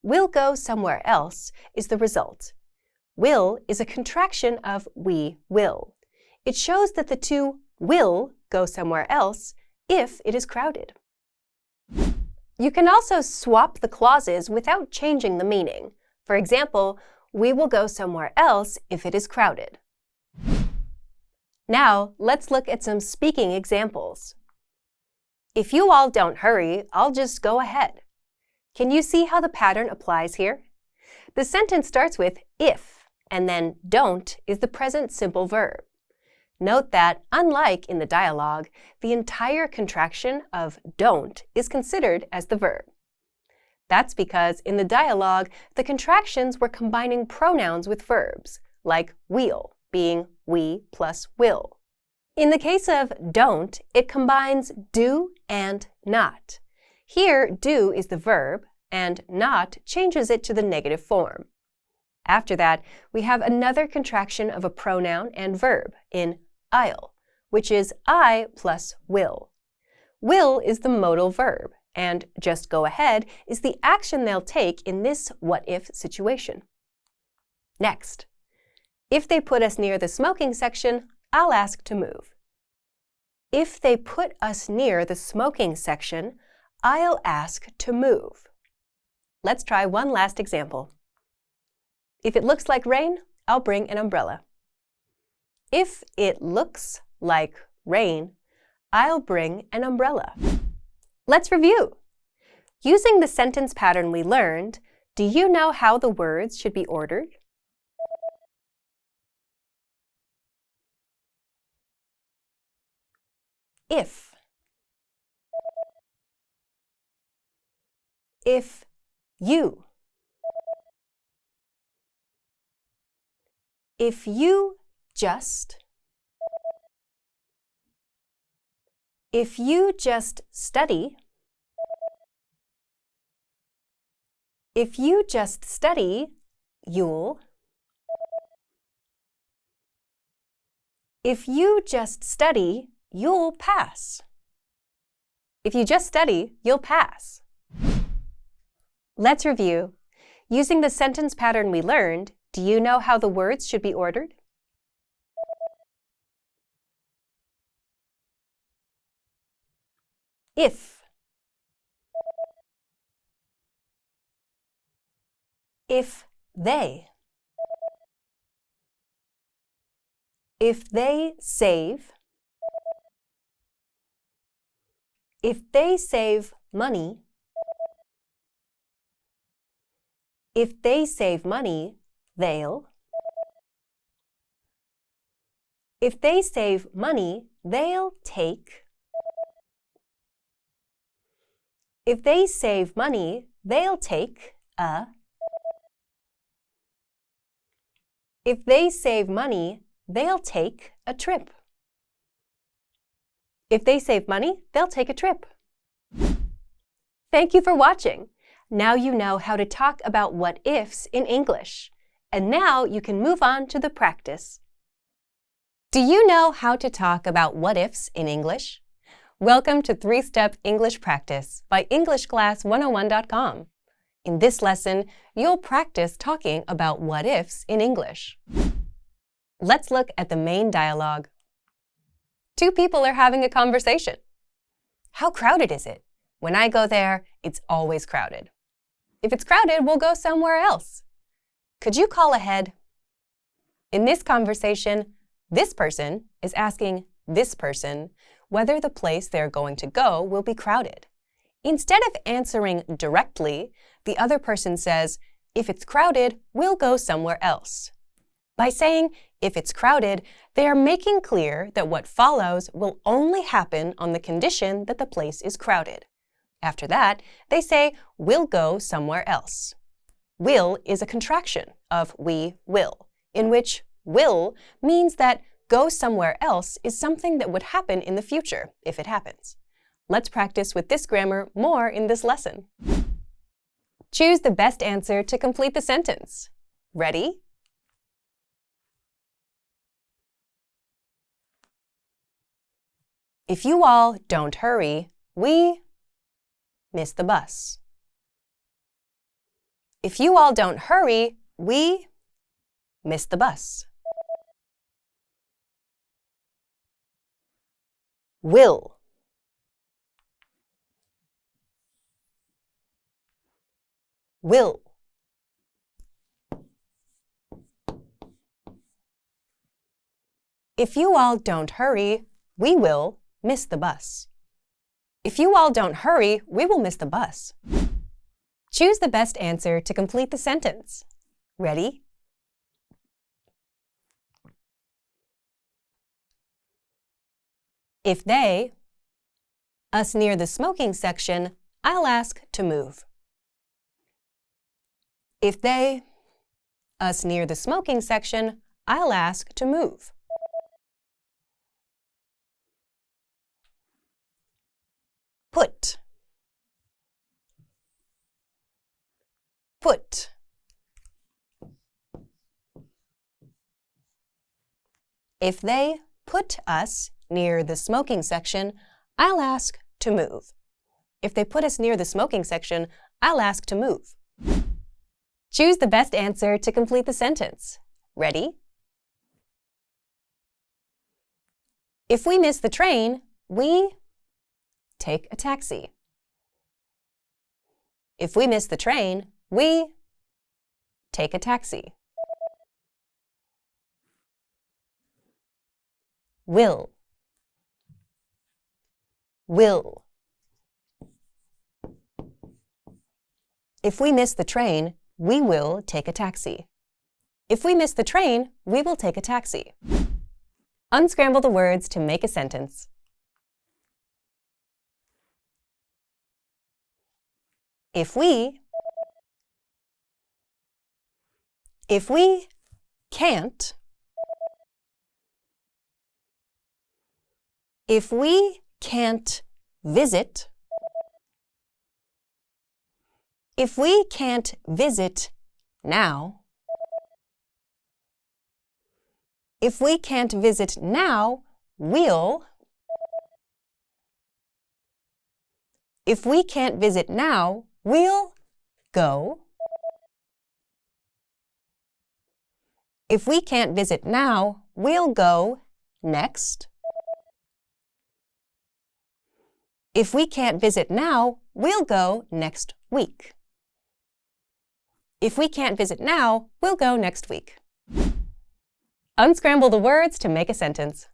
We'll go somewhere else is the result. Will is a contraction of we will. It shows that the two will go somewhere else if it is crowded. You can also swap the clauses without changing the meaning. For example, we will go somewhere else if it is crowded. Now, let's look at some speaking examples. If you all don't hurry, I'll just go ahead. Can you see how the pattern applies here? The sentence starts with if, and then don't is the present simple verb. Note that, unlike in the dialogue, the entire contraction of don't is considered as the verb. That's because in the dialogue, the contractions were combining pronouns with verbs, like we'll being we plus will. In the case of don't, it combines do and not. Here, do is the verb, and not changes it to the negative form. After that, we have another contraction of a pronoun and verb in I'll, which is I plus will. Will is the modal verb, and just go ahead is the action they'll take in this what-if situation. Next, if they put us near the smoking section, I'll ask to move. If they put us near the smoking section, I'll ask to move. Let's try one last example. If it looks like rain, I'll bring an umbrella. If it looks like rain, I'll bring an umbrella. Let's review. Using the sentence pattern we learned, do you know how the words should be ordered? If. If you. If you just. If you just study. If you just study, you'll. If you just study, you'll pass. If you just study, you'll pass. Let's review. Using the sentence pattern we learned, do you know how the words should be ordered? If. If they. If they save. If they save money. If they save money, they'll. If they save money, they'll take. If they save money, they'll take a. If they save money, they'll take a trip. If they save money, they'll take a trip. Thank you for watching. Now you know how to talk about what-ifs in English. And now you can move on to the practice. Do you know how to talk about what-ifs in English? Welcome to 3-Step English Practice by EnglishClass101.com. In this lesson, you'll practice talking about what-ifs in English. Let's look at the main dialogue. Two people are having a conversation. How crowded is it? When I go there, it's always crowded. If it's crowded, we'll go somewhere else. Could you call ahead? In this conversation, this person is asking this person whether the place they're going to go will be crowded. Instead of answering directly, the other person says, if it's crowded, we'll go somewhere else. By saying, if it's crowded, they are making clear that what follows will only happen on the condition that the place is crowded. After that, they say, we'll go somewhere else. Will is a contraction of we will, in which will means that go somewhere else is something that would happen in the future if it happens. Let's practice with this grammar more in this lesson. Choose the best answer to complete the sentence. Ready? If you all don't hurry, we miss the bus. If you all don't hurry, we miss the bus. Will. Will. If you all don't hurry, we will miss the bus. If you all don't hurry, we will miss the bus. Choose the best answer to complete the sentence. Ready? If they, us near the smoking section, I'll ask to move. If they, us near the smoking section, I'll ask to move. Put. Put. If they put us near the smoking section, I'll ask to move. If they put us near the smoking section, I'll ask to move. Choose the best answer to complete the sentence. Ready? If we miss the train, we take a taxi. If we miss the train, we take a taxi. Will. Will. If we miss the train, we will take a taxi. If we miss the train, we will take a taxi. Unscramble the words to make a sentence. If we can't, if we can't visit, if we can't visit now, if we can't visit now, we'll, if we can't visit now, we'll go. If we can't visit now, we'll go next. If we can't visit now, we'll go next week. If we can't visit now, we'll go next week. Unscramble the words to make a sentence.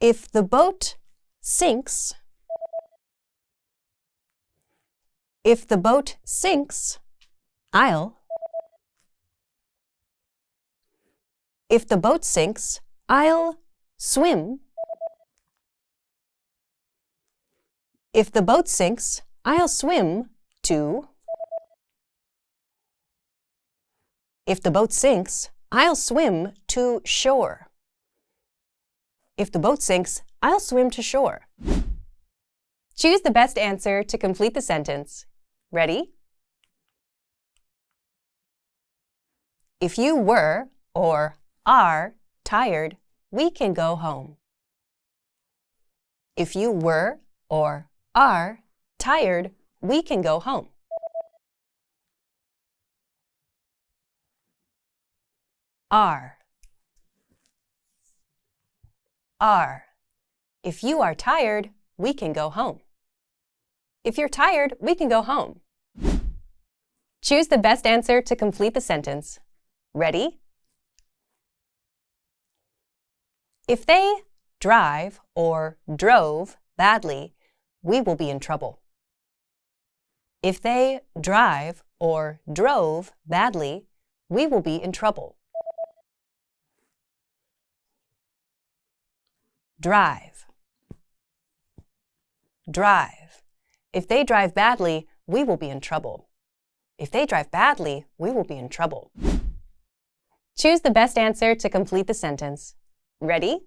If the boat sinks, if the boat sinks, I'll. If the boat sinks, I'll swim. If the boat sinks, I'll swim to. If the boat sinks, I'll swim to shore. If the boat sinks, I'll swim to shore. Choose the best answer to complete the sentence. Ready? If you were or are tired, we can go home. If you were or are tired, we can go home. Are. If you are tired, we can go home. If you're tired, we can go home. Choose the best answer to complete the sentence. Ready? If they drive or drove badly, we will be in trouble. If they drive or drove badly, we will be in trouble. Drive. If they drive badly, we will be in trouble. If they drive badly, we will be in trouble. Choose the best answer to complete the sentence. Ready?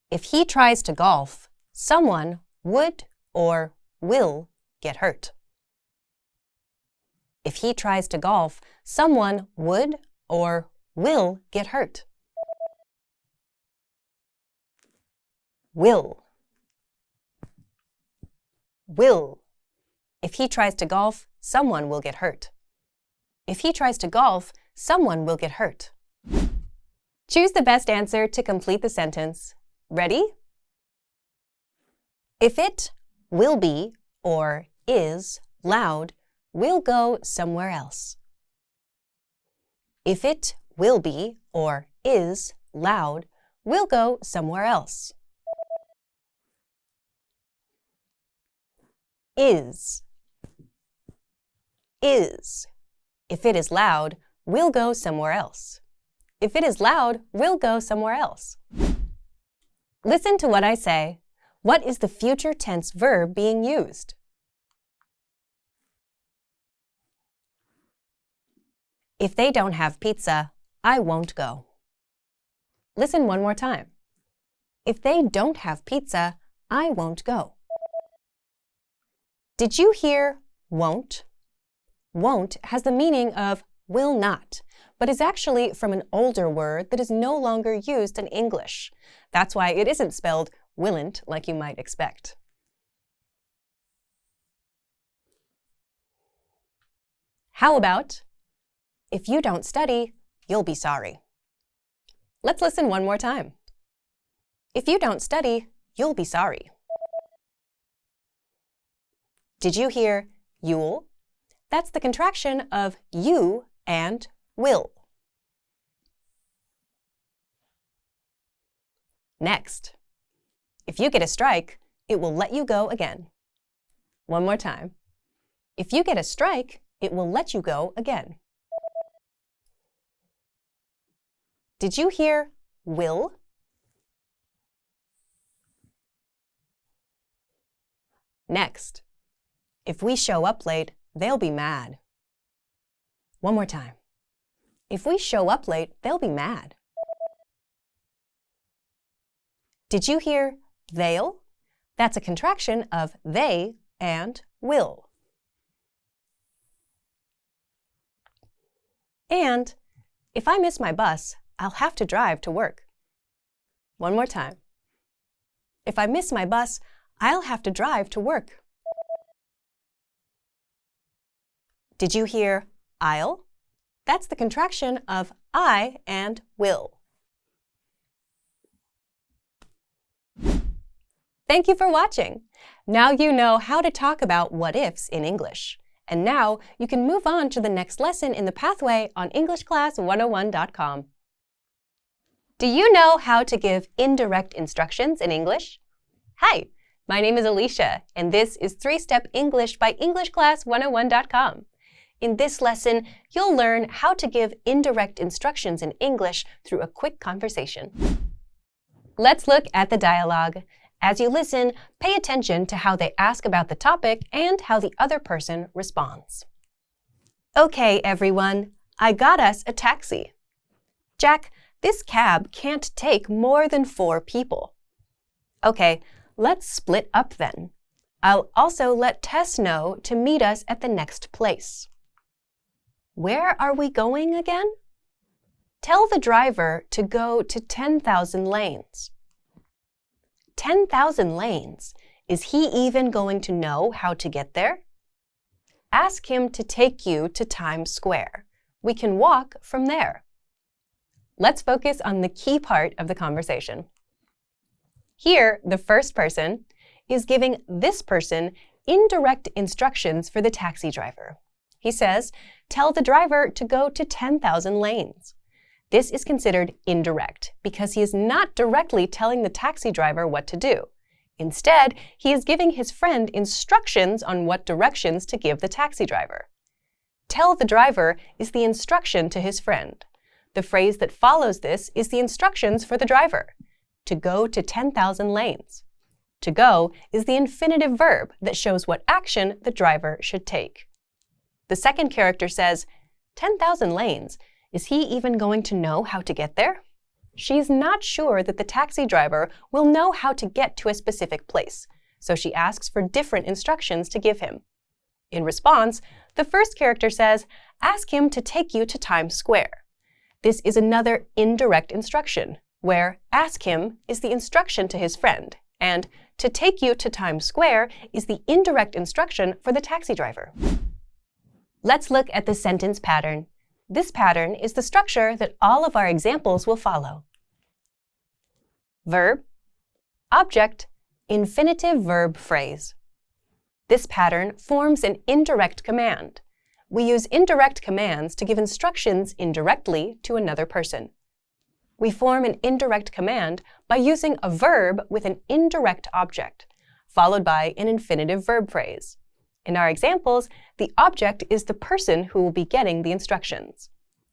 If he tries to golf, someone would or will get hurt. If he tries to golf, someone would or will get hurt. Will. If he tries to golf, someone will get hurt. If he tries to golf, someone will get hurt. Choose the best answer to complete the sentence. Ready? If it will be or is loud, we'll go somewhere else. If it will be or is loud, we'll go somewhere else. Is. If it is loud, we'll go somewhere else. If it is loud, we'll go somewhere else. Listen to what I say. What is the future tense verb being used? If they don't have pizza, I won't go. Listen one more time. If they don't have pizza, I won't go. Did you hear won't? Won't has the meaning of will not, but is actually from an older word that is no longer used in English. That's why it isn't spelled willn't like you might expect. How about, if you don't study, you'll be sorry. Let's listen one more time. If you don't study, you'll be sorry. Did you hear you'll? That's the contraction of you and will. Next, if you get a strike, it will let you go again. One more time. If you get a strike, it will let you go again. Did you hear will? Next, if we show up late, they'll be mad. One more time. If we show up late, they'll be mad. Did you hear they'll? That's a contraction of they and will. And if I miss my bus, I'll have to drive to work. One more time. If I miss my bus, I'll have to drive to work. Did you hear I'll? That's the contraction of I and will. Thank you for watching. Now you know how to talk about what-ifs in English. And now you can move on to the next lesson in the pathway on EnglishClass101.com. Do you know how to give indirect instructions in English? Hi, my name is Alicia, and this is 3-Step English by EnglishClass101.com. In this lesson, you'll learn how to give indirect instructions in English through a quick conversation. Let's look at the dialogue. As you listen, pay attention to how they ask about the topic and how the other person responds. Okay, everyone, I got us a taxi. Jack, this cab can't take more than 4 people. Okay, let's split up then. I'll also let Tess know to meet us at the next place. Where are we going again? Tell the driver to go to 10,000 lanes. 10,000 lanes. Is he even going to know how to get there? Ask him to take you to Times Square. We can walk from there. Let's focus on the key part of the conversation. Here, the first person is giving this person indirect instructions for the taxi driver. He says, tell the driver to go to 10,000 lanes. This is considered indirect because he is not directly telling the taxi driver what to do. Instead, he is giving his friend instructions on what directions to give the taxi driver. Tell the driver is the instruction to his friend. The phrase that follows this is the instructions for the driver. To go to 10,000 lanes. To go is the infinitive verb that shows what action the driver should take. The second character says, 10,000 lanes. Is he even going to know how to get there? She's not sure that the taxi driver will know how to get to a specific place, so she asks for different instructions to give him. In response, the first character says, ask him to take you to Times Square. This is another indirect instruction, where ask him is the instruction to his friend, and to take you to Times Square is the indirect instruction for the taxi driver. Let's look at the sentence pattern. This pattern is the structure that all of our examples will follow. Verb, object, infinitive verb phrase. This pattern forms an indirect command. We use indirect commands to give instructions indirectly to another person. We form an indirect command by using a verb with an indirect object, followed by an infinitive verb phrase. In our examples, the object is the person who will be getting the instructions.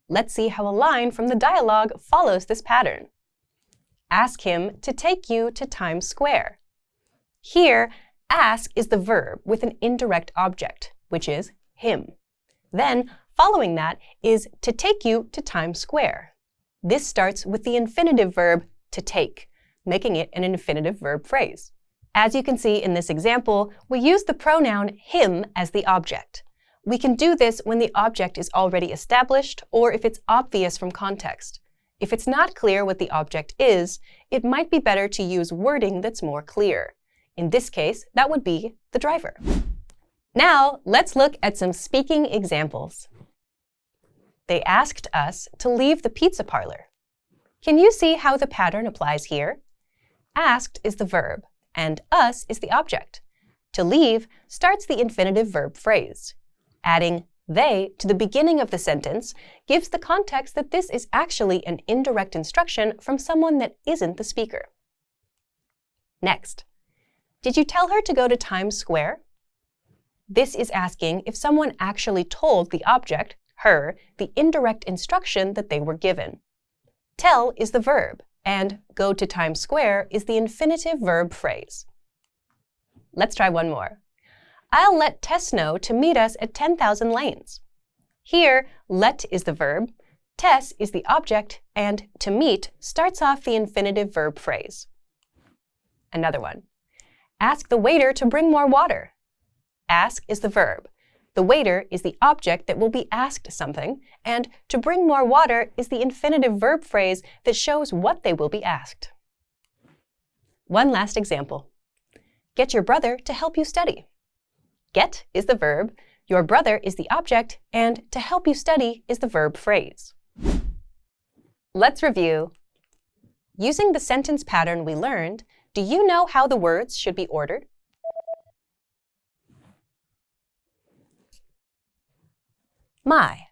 Let's see how a line from the dialogue follows this pattern. Ask him to take you to Times Square. Here, ask is the verb with an indirect object, which is him. Then, following that is to take you to Times Square. This starts with the infinitive verb to take, making it an infinitive verb phrase. As you can see in this example, we use the pronoun him as the object. We can do this when the object is already established or if it's obvious from context. If it's not clear what the object is, it might be better to use wording that's more clear. In this case, that would be the driver. Now, let's look at some speaking examples. They asked us to leave the pizza parlor. Can you see how the pattern applies here? Asked is the verb, and us is the object. To leave starts the infinitive verb phrase. Adding they to the beginning of the sentence gives the context that this is actually an indirect instruction from someone that isn't the speaker. Next, did you tell her to go to Times Square? This is asking if someone actually told the object, her, the indirect instruction that they were given. Tell is the verb, and go to Times Square is the infinitive verb phrase. Let's try one more. I'll let Tess know to meet us at 10,000 Lanes. Here, let is the verb, Tess is the object, and to meet starts off the infinitive verb phrase. Another one. Ask the waiter to bring more water. Ask is the verb. The waiter is the object that will be asked something, and to bring more water is the infinitive verb phrase that shows what they will be asked. One last example. Get your brother to help you study. Get is the verb, your brother is the object, and to help you study is the verb phrase. Let's review. Using the sentence pattern we learned, do you know how the words should be ordered? My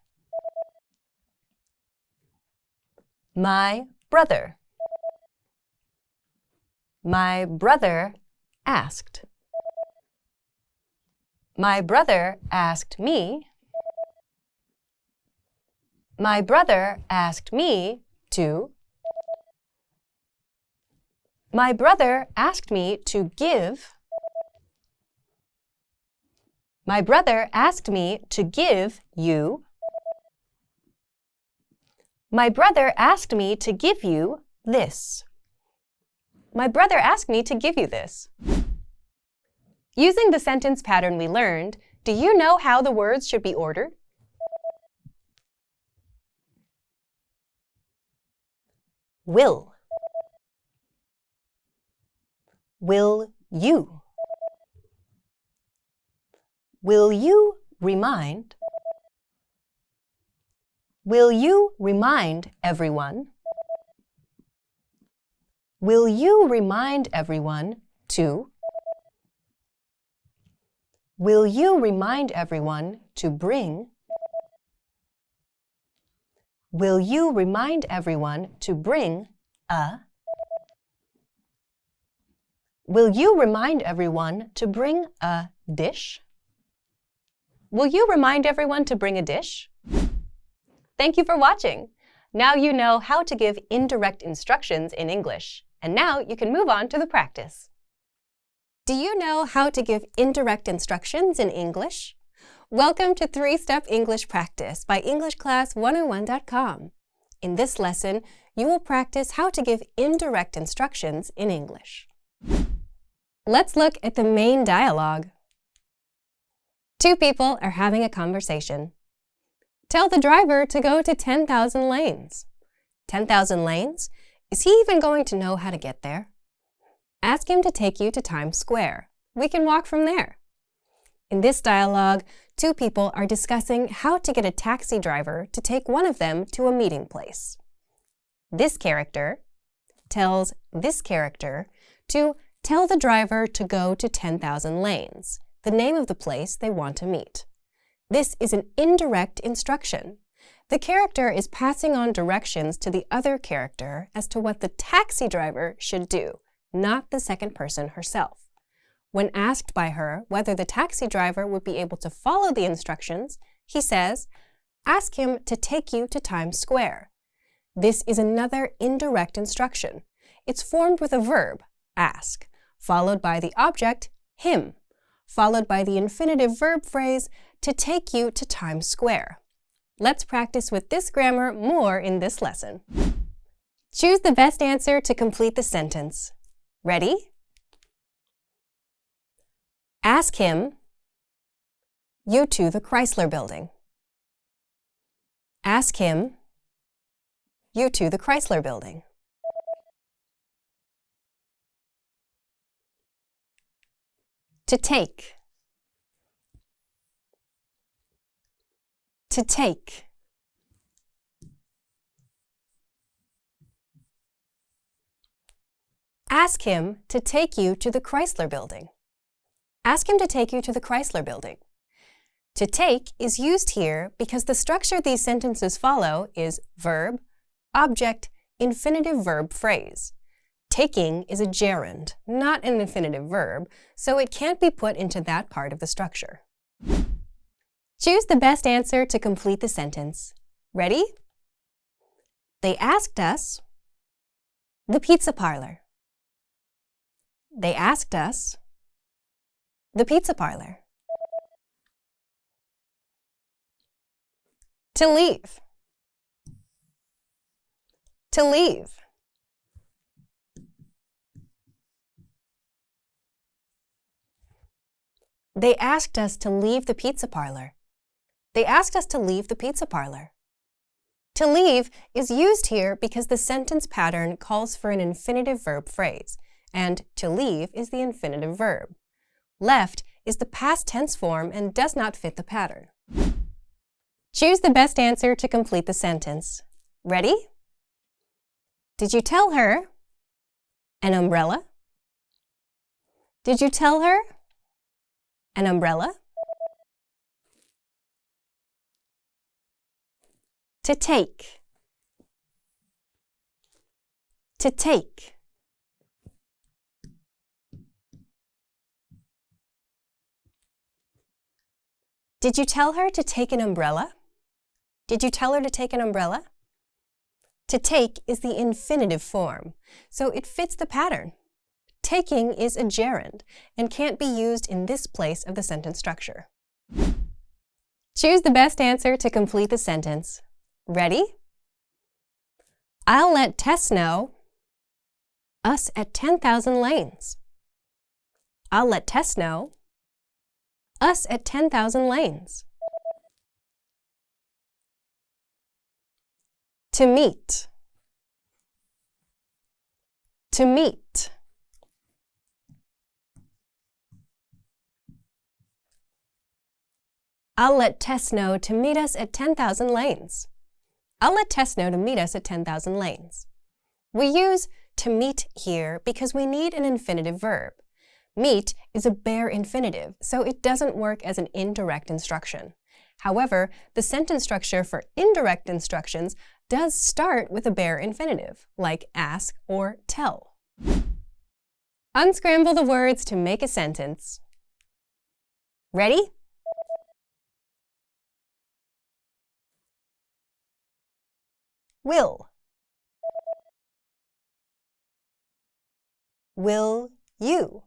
brother. My brother asked. My brother asked me. My brother asked me to. My brother asked me to give. My brother asked me to give you. My brother asked me to give you this. My brother asked me to give you this. Using the sentence pattern we learned, do you know how the words should be ordered? Will. Will you? Will you remind? Will you remind everyone? Will you remind everyone to? Will you remind everyone to bring? Will you remind everyone to bring a? Will you remind everyone to bring a dish? Will you remind everyone to bring a dish? Thank you for watching. Now you know how to give indirect instructions in English, and now you can move on to the practice. Do you know how to give indirect instructions in English? Welcome to 3-Step English Practice by EnglishClass101.com. In this lesson, you will practice how to give indirect instructions in English. Let's look at the main dialogue. Two people are having a conversation. Tell the driver to go to 10,000 Lanes. 10,000 Lanes? Is he even going to know how to get there? Ask him to take you to Times Square. We can walk from there. In this dialogue, two people are discussing how to get a taxi driver to take one of them to a meeting place. This character tells this character to tell the driver to go to 10,000 Lanes, the name of the place they want to meet. This is an indirect instruction. The character is passing on directions to the other character as to what the taxi driver should do, not the second person herself. When asked by her whether the taxi driver would be able to follow the instructions, he says, "Ask him to take you to Times Square." This is another indirect instruction. It's formed with a verb, ask, followed by the object, him, followed by the infinitive verb phrase, to take you to Times Square. Let's practice with this grammar more in this lesson. Choose the best answer to complete the sentence. Ready? Ask him, you to the Chrysler Building. Ask him, you to the Chrysler Building. To take. To take. Ask him to take you to the Chrysler Building. Ask him to take you to the Chrysler Building. To take is used here because the structure these sentences follow is verb, object, infinitive verb phrase. Taking is a gerund, not an infinitive verb, so it can't be put into that part of the structure. Choose the best answer to complete the sentence. Ready? They asked us, the pizza parlor. They asked us, the pizza parlor. To leave. To leave. They asked us to leave the pizza parlor. They asked us to leave the pizza parlor. To leave is used here because the sentence pattern calls for an infinitive verb phrase, and to leave is the infinitive verb. Left is the past tense form and does not fit the pattern. Choose the best answer to complete the sentence. Ready? Did you tell her? An umbrella? Did you tell her? An umbrella? To take. To take. Did you tell her to take an umbrella? Did you tell her to take an umbrella? To take is the infinitive form, so it fits the pattern. Taking is a gerund and can't be used in this place of the sentence structure. Choose the best answer to complete the sentence. Ready? I'll let Tess know us at 10,000 Lanes. I'll let Tess know us at 10,000 Lanes. To meet. To meet. I'll let Tess know to meet us at 10,000 Lanes. I'll let Tess know to meet us at 10,000 Lanes. We use to meet here because we need an infinitive verb. Meet is a bare infinitive, so it doesn't work as an indirect instruction. However, the sentence structure for indirect instructions does start with a bare infinitive, like ask or tell. Unscramble the words to make a sentence. Ready? Will. Will you?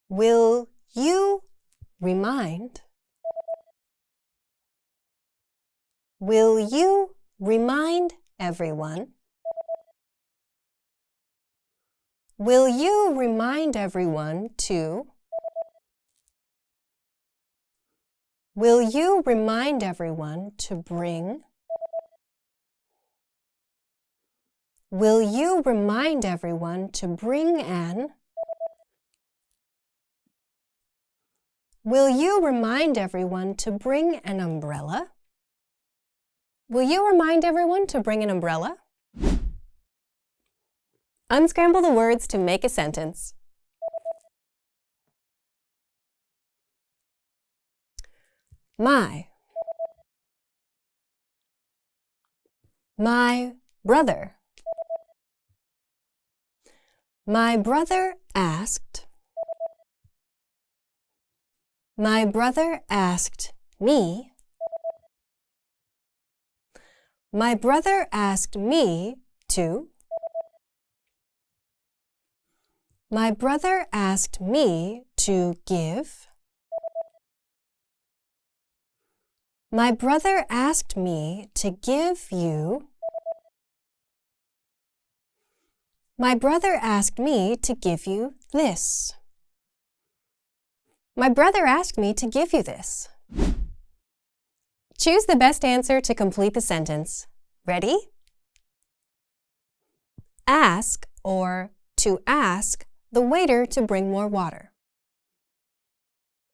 Will you remind? Will you remind everyone? Will you remind everyone to? Will you remind everyone to bring? Will you remind everyone to bring an? Will you remind everyone to bring an umbrella? Will you remind everyone to bring an umbrella? Unscramble the words to make a sentence. My brother. My brother asked. My brother asked me. My brother asked me to. My brother asked me to give. My brother asked me to give you. My brother asked me to give you this. My brother asked me to give you this. Choose the best answer to complete the sentence. Ready? Ask or to ask the waiter to bring more water.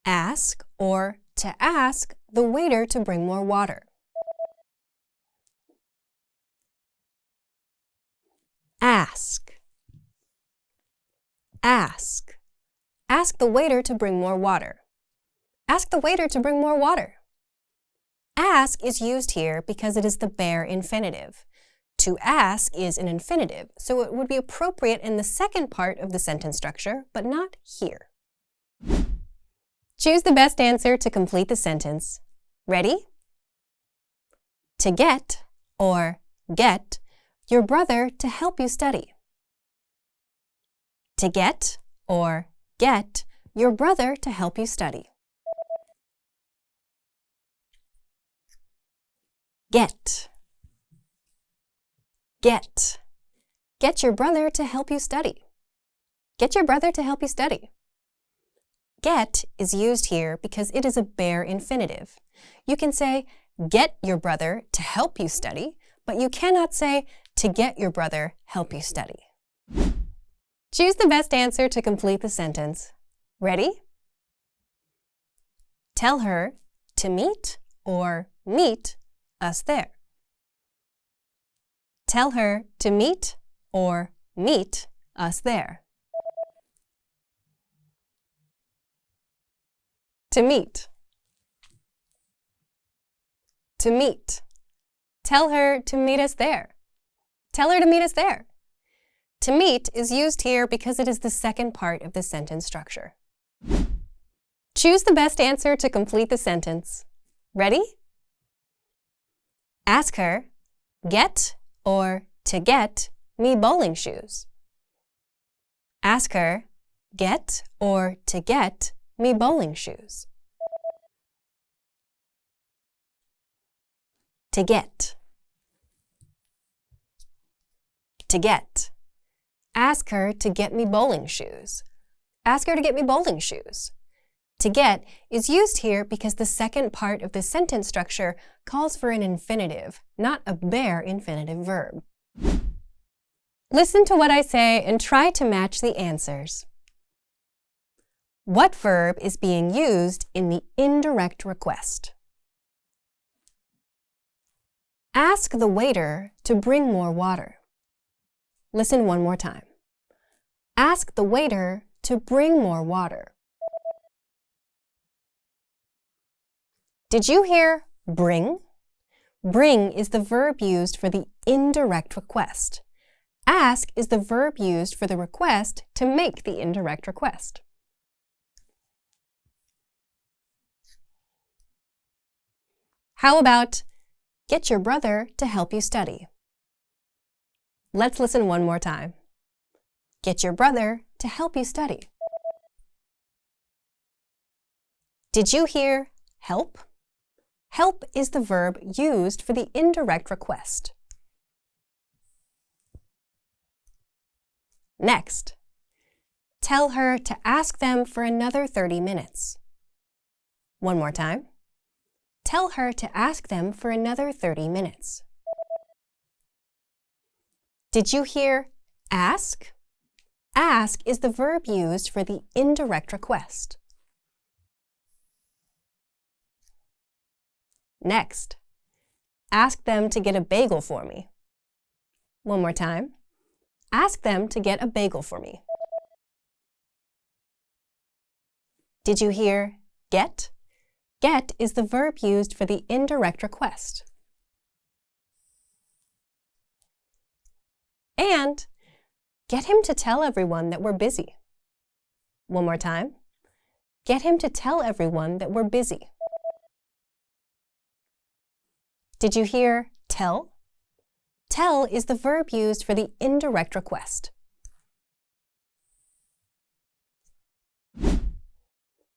Ask or to ask the waiter to bring more water. Ask. Ask. Ask the waiter to bring more water. Ask the waiter to bring more water. Ask is used here because it is the bare infinitive. To ask is an infinitive, so it would be appropriate in the second part of the sentence structure, but not here. Choose the best answer to complete the sentence. Ready? To get or get your brother to help you study. To get or get your brother to help you study. Get. Get. Get your brother to help you study. Get your brother to help you study. Get is used here because it is a bare infinitive. You can say, get your brother to help you study, but you cannot say, to get your brother help you study. Choose the best answer to complete the sentence. Ready? Tell her to meet or meet us there. Tell her to meet or meet us there. To meet. To meet. Tell her to meet us there. Tell her to meet us there. To meet is used here because it is the second part of the sentence structure. Choose the best answer to complete the sentence. Ready? Ask her, get or to get me bowling shoes. Ask her, get or to get me bowling shoes. To get. To get. Ask her to get me bowling shoes. Ask her to get me bowling shoes. To get is used here because the second part of the sentence structure calls for an infinitive, not a bare infinitive verb. Listen to what I say and try to match the answers. What verb is being used in the indirect request? Ask the waiter to bring more water. Listen one more time. Ask the waiter to bring more water. Did you hear bring? Bring is the verb used for the indirect request. Ask is the verb used for the request to make the indirect request. How about get your brother to help you study? Let's listen one more time. Get your brother to help you study. Did you hear help? Help is the verb used for the indirect request. Next, tell her to ask them for another 30 minutes. One more time. Tell her to ask them for another 30 minutes. Did you hear ask? Ask is the verb used for the indirect request. Next, ask them to get a bagel for me. One more time. Ask them to get a bagel for me. Did you hear get? Get is the verb used for the indirect request. And get him to tell everyone that we're busy. One more time. Get him to tell everyone that we're busy. Did you hear tell? Tell is the verb used for the indirect request.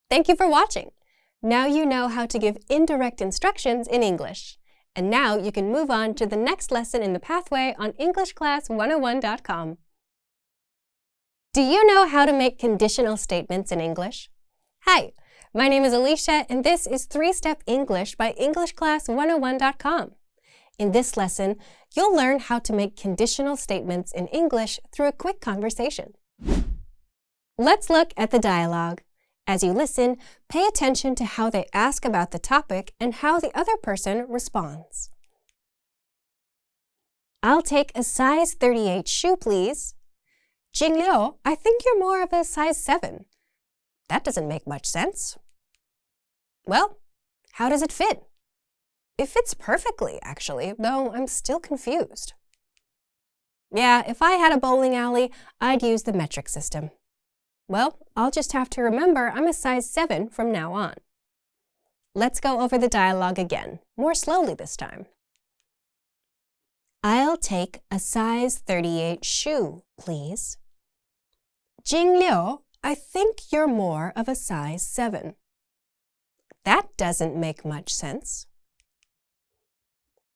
Thank you for watching. Now you know how to give indirect instructions in English. And now you can move on to the next lesson in the pathway on EnglishClass101.com. Do you know how to make conditional statements in English? Hi, my name is Alicia, and this is 3-Step English by EnglishClass101.com. In this lesson, you'll learn how to make conditional statements in English through a quick conversation. Let's look at the dialogue. As you listen, pay attention to how they ask about the topic and how the other person responds. I'll take a size 38 shoe, please. Jingliu, I think you're more of a size 7. That doesn't make much sense. Well, how does it fit? It fits perfectly, actually, though I'm still confused. Yeah, if I had a bowling alley, I'd use the metric system. Well, I'll just have to remember I'm a size 7 from now on. Let's go over the dialogue again, more slowly this time. I'll take a size 38 shoe, please. Jingliu, I think you're more of a size 7. That doesn't make much sense.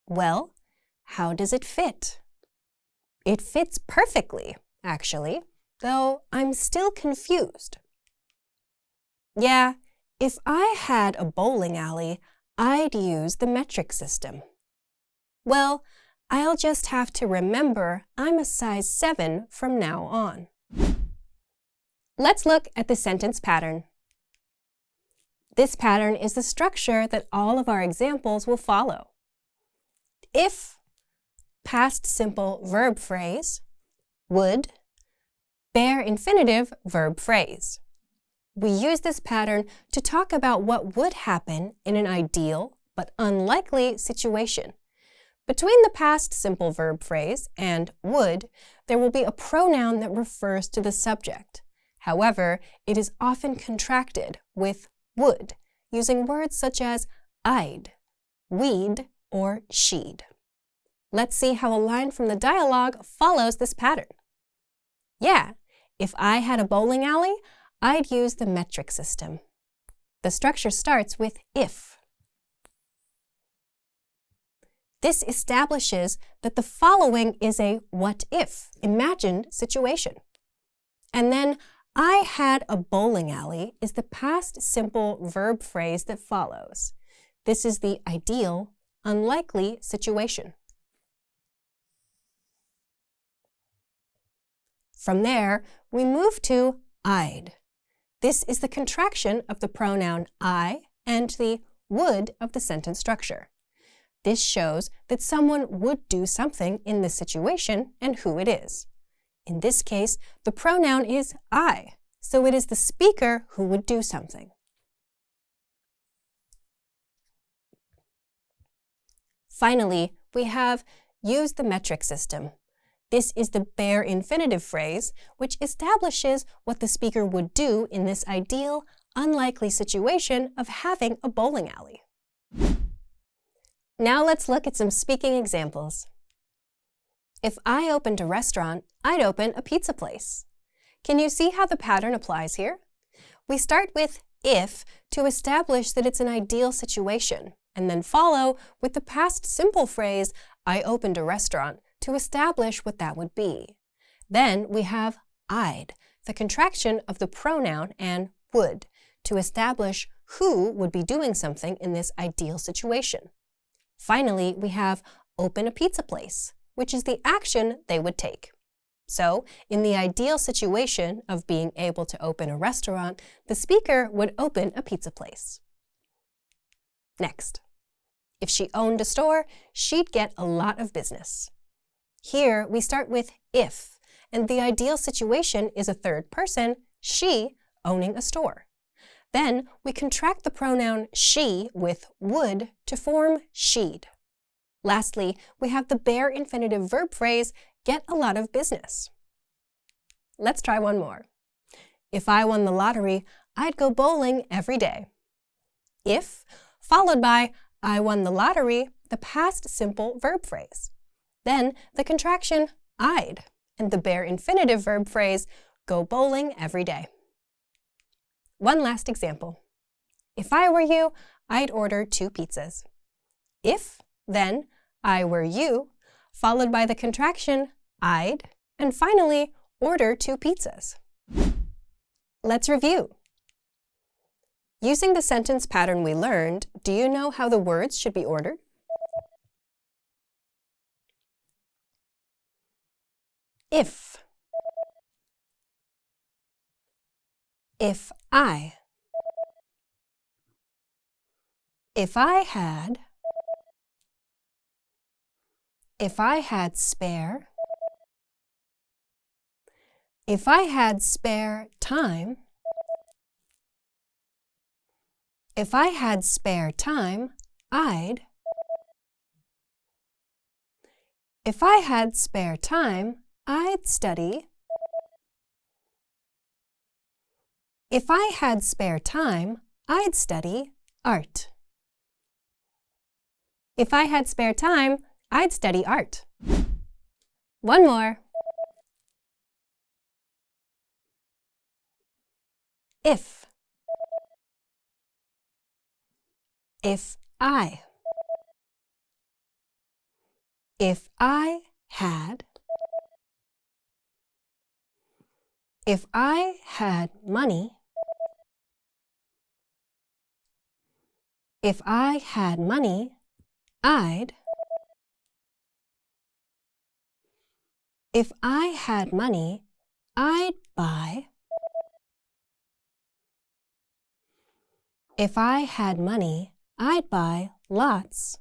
Well, how does it fit? It fits perfectly, actually, though I'm still confused. Yeah, if I had a bowling alley, I'd use the metric system. Well, I'll just have to remember I'm a size 7 from now on. Let's look at the sentence pattern. This pattern is the structure that all of our examples will follow. If, past simple verb phrase, would, bare infinitive verb phrase. We use this pattern to talk about what would happen in an ideal but unlikely situation. Between the past simple verb phrase and would, there will be a pronoun that refers to the subject. However, it is often contracted with would, using words such as I'd, we'd, or she'd. Let's see how a line from the dialogue follows this pattern. Yeah, if I had a bowling alley, I'd use the metric system. The structure starts with if. This establishes that the following is a what-if, imagined situation. And then, I had a bowling alley is the past simple verb phrase that follows. This is the ideal, unlikely situation. From there, we move to I'd. This is the contraction of the pronoun I and the would of the sentence structure. This shows that someone would do something in this situation and who it is. In this case, the pronoun is I, so it is the speaker who would do something. Finally, we have use the metric system. This is the bare infinitive phrase, which establishes what the speaker would do in this ideal, unlikely situation of having a bowling alley. Now let's look at some speaking examples. If I opened a restaurant, I'd open a pizza place. Can you see how the pattern applies here? We start with if to establish that it's an ideal situation, and then follow with the past simple phrase, I opened a restaurant, to establish what that would be. Then we have I'd, the contraction of the pronoun and would, to establish who would be doing something in this ideal situation. Finally, we have open a pizza place, which is the action they would take. So, in the ideal situation of being able to open a restaurant, the speaker would open a pizza place. Next, If she owned a store, she'd get a lot of business. Here, we start with if, and the ideal situation is a third person, she, owning a store. Then, we contract the pronoun she with would to form she'd. Lastly, we have the bare infinitive verb phrase, get a lot of business. Let's try one more. If I won the lottery, I'd go bowling every day. If, followed by I won the lottery, the past simple verb phrase. Then the contraction I'd, and the bare infinitive verb phrase, go bowling every day. One last example. If I were you, I'd order 2 pizzas. If, then, I were you, followed by the contraction I'd, and finally, order 2 pizzas. Let's review. Using the sentence pattern we learned, do you know how the words should be ordered? If I had spare, if I had spare time, if I had spare time, I'd, if I had spare time, I'd study. If I had spare time, I'd study art. If I had spare time, I'd study art. One more. If I had money, if I had money, I'd, if I had money, I'd buy, if I had money, I'd buy lots.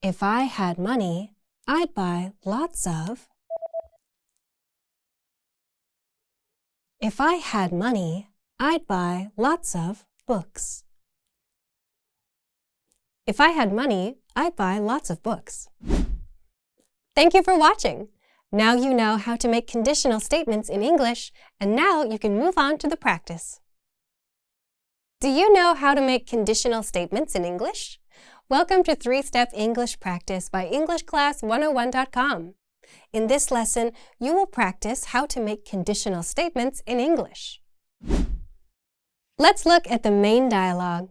If I had money, I'd buy lots of. If I had money, I'd buy lots of books. If I had money, I'd buy lots of books. Thank you for watching. Now you know how to make conditional statements in English, and now you can move on to the practice. Do you know how to make conditional statements in English? Welcome to 3-Step English Practice by EnglishClass101.com. In this lesson, you will practice how to make conditional statements in English. Let's look at the main dialogue.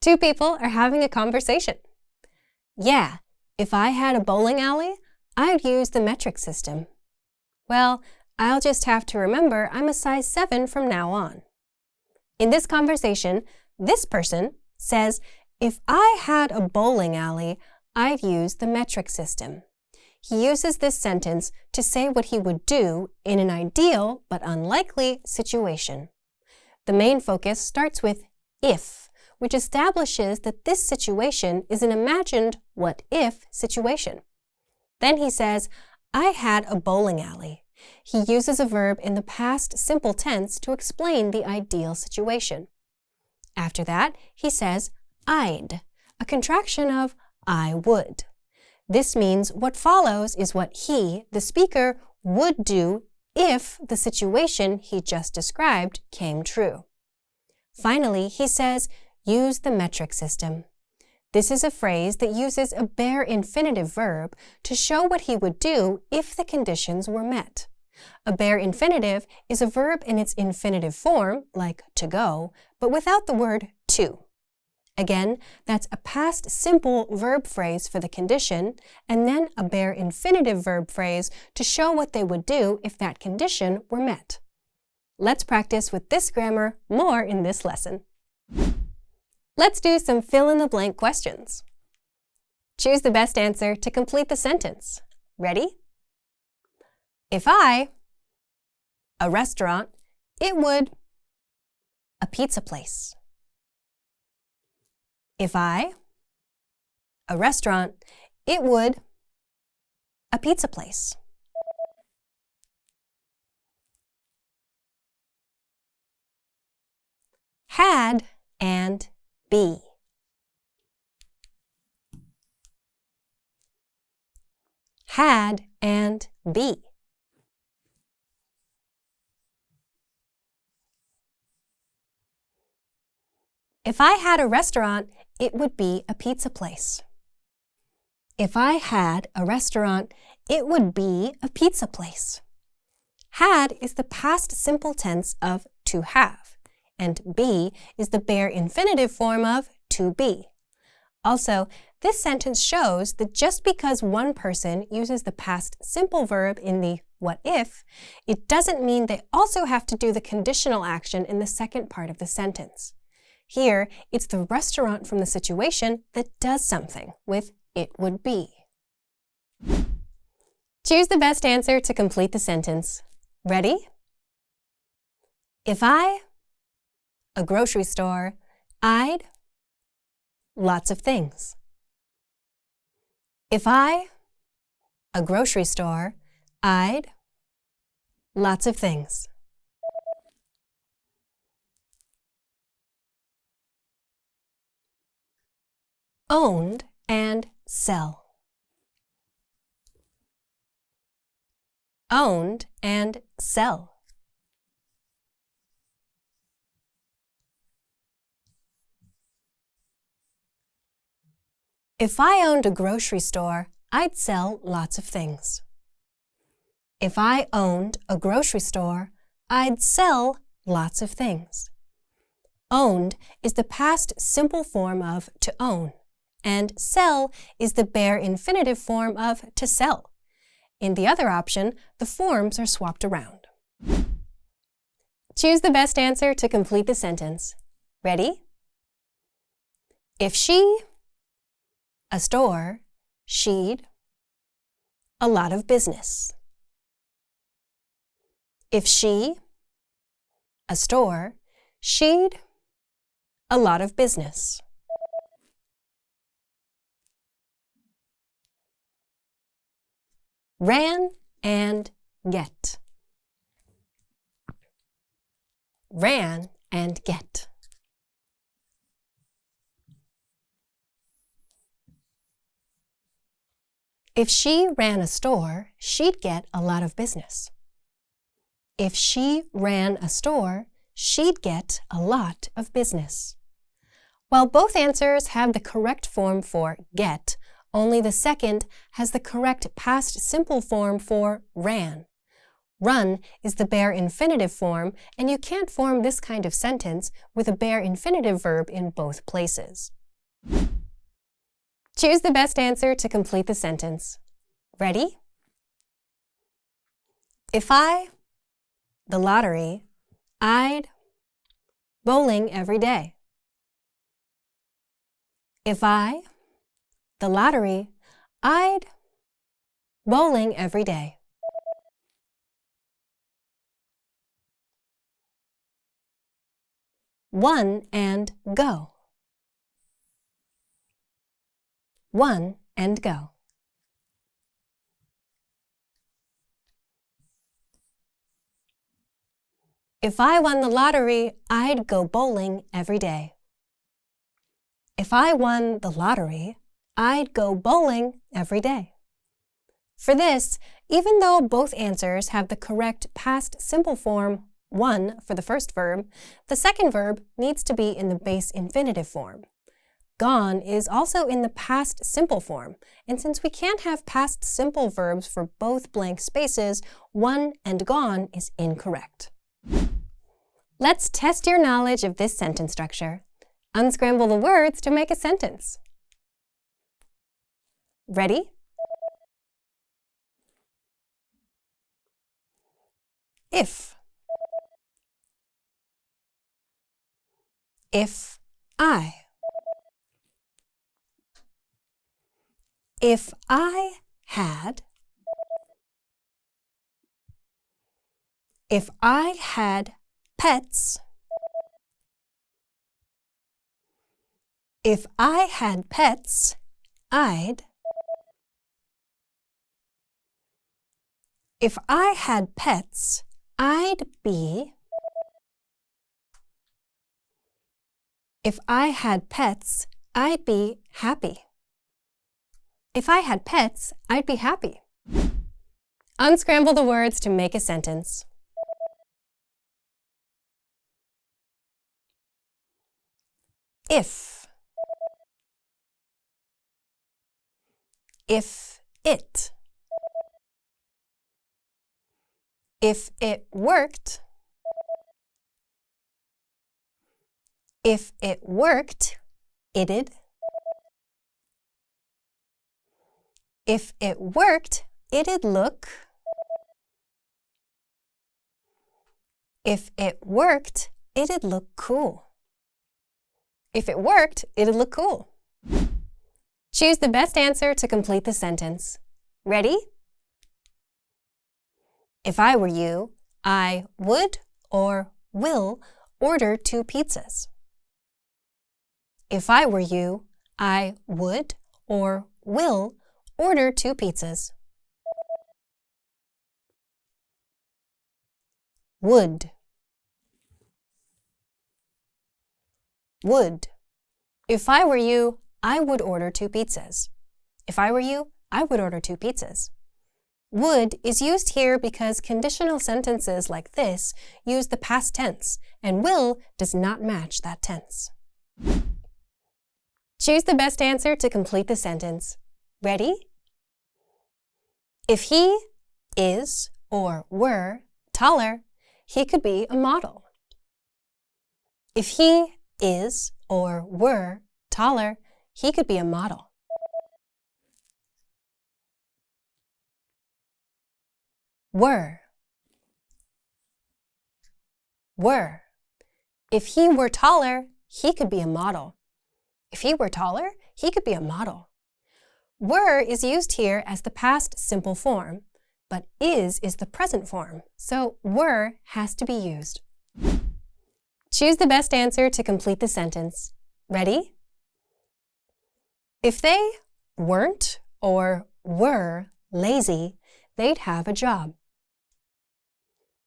2 people are having a conversation. Yeah, if I had a bowling alley, I'd use the metric system. Well, I'll just have to remember I'm a size 7 from now on. In this conversation, this person says, if I had a bowling alley, I'd use the metric system. He uses this sentence to say what he would do in an ideal but unlikely situation. The main focus starts with if, which establishes that this situation is an imagined what-if situation. Then he says, I had a bowling alley. He uses a verb in the past simple tense to explain the ideal situation. After that, he says, I'd, a contraction of I would. This means what follows is what he, the speaker, would do if the situation he just described came true. Finally, he says, use the metric system. This is a phrase that uses a bare infinitive verb to show what he would do if the conditions were met. A bare infinitive is a verb in its infinitive form, like to go, but without the word to. Again, that's a past simple verb phrase for the condition, and then a bare infinitive verb phrase to show what they would do if that condition were met. Let's practice with this grammar more in this lesson. Let's do some fill-in-the-blank questions. Choose the best answer to complete the sentence. Ready? If I, a restaurant, it would, a pizza place. If I, a restaurant, it would, a pizza place. Had and be. Had and be. If I had a restaurant, it would be a pizza place. If I had a restaurant, it would be a pizza place. Had is the past simple tense of to have, and be is the bare infinitive form of to be. Also, this sentence shows that just because one person uses the past simple verb in the what if, it doesn't mean they also have to do the conditional action in the second part of the sentence. Here, it's the restaurant from the situation that does something with it would be. Choose the best answer to complete the sentence. Ready? If I, a grocery store, I'd, lots of things. If I, a grocery store, I'd, lots of things. Owned and sell. Owned and sell. If I owned a grocery store, I'd sell lots of things. If I owned a grocery store, I'd sell lots of things. Owned is the past simple form of to own, and sell is the bare infinitive form of to sell. In the other option, the forms are swapped around. Choose the best answer to complete the sentence. Ready? If she, a store, she'd, a lot of business. If she, a store, she'd, a lot of business. Ran and get. Ran and get. If she ran a store, she'd get a lot of business. If she ran a store, she'd get a lot of business. While both answers have the correct form for get, only the second has the correct past simple form for ran. Run is the bare infinitive form, and you can't form this kind of sentence with a bare infinitive verb in both places. Choose the best answer to complete the sentence. Ready? If I, the lottery, I'd, bowling every day. If I, the lottery, I'd, bowling every day. One and go. One and go. If I won the lottery, I'd go bowling every day. If I won the lottery, I'd go bowling every day. For this, even though both answers have the correct past simple form won for the first verb, the second verb needs to be in the base infinitive form. Gone is also in the past simple form, and since we can't have past simple verbs for both blank spaces, won and gone is incorrect. Let's test your knowledge of this sentence structure. Unscramble the words to make a sentence. Ready? If. If I. If I had. If I had pets. If I had pets, I'd. If I had pets, I'd be. If I had pets, I'd be happy. If I had pets, I'd be happy. Unscramble the words to make a sentence. If. If it. If it worked. If it worked, it'd. If it worked, it'd look. If it worked, it'd look cool. If it worked, it'd look cool. Choose the best answer to complete the sentence. Ready? If I were you, I would or will order 2 pizzas. If I were you, I would or will order 2 pizzas. Would. Would. If I were you, I would order 2 pizzas. If I were you, I would order 2 pizzas. Would is used here because conditional sentences like this use the past tense, and will does not match that tense. Choose the best answer to complete the sentence. Ready? If he is or were taller, he could be a model. If he is or were taller, he could be a model. Were. Were. If he were taller, he could be a model. If he were taller, he could be a model. Were is used here as the past simple form, but is the present form, so were has to be used. Choose the best answer to complete the sentence. Ready? If they weren't or were lazy, they'd have a job.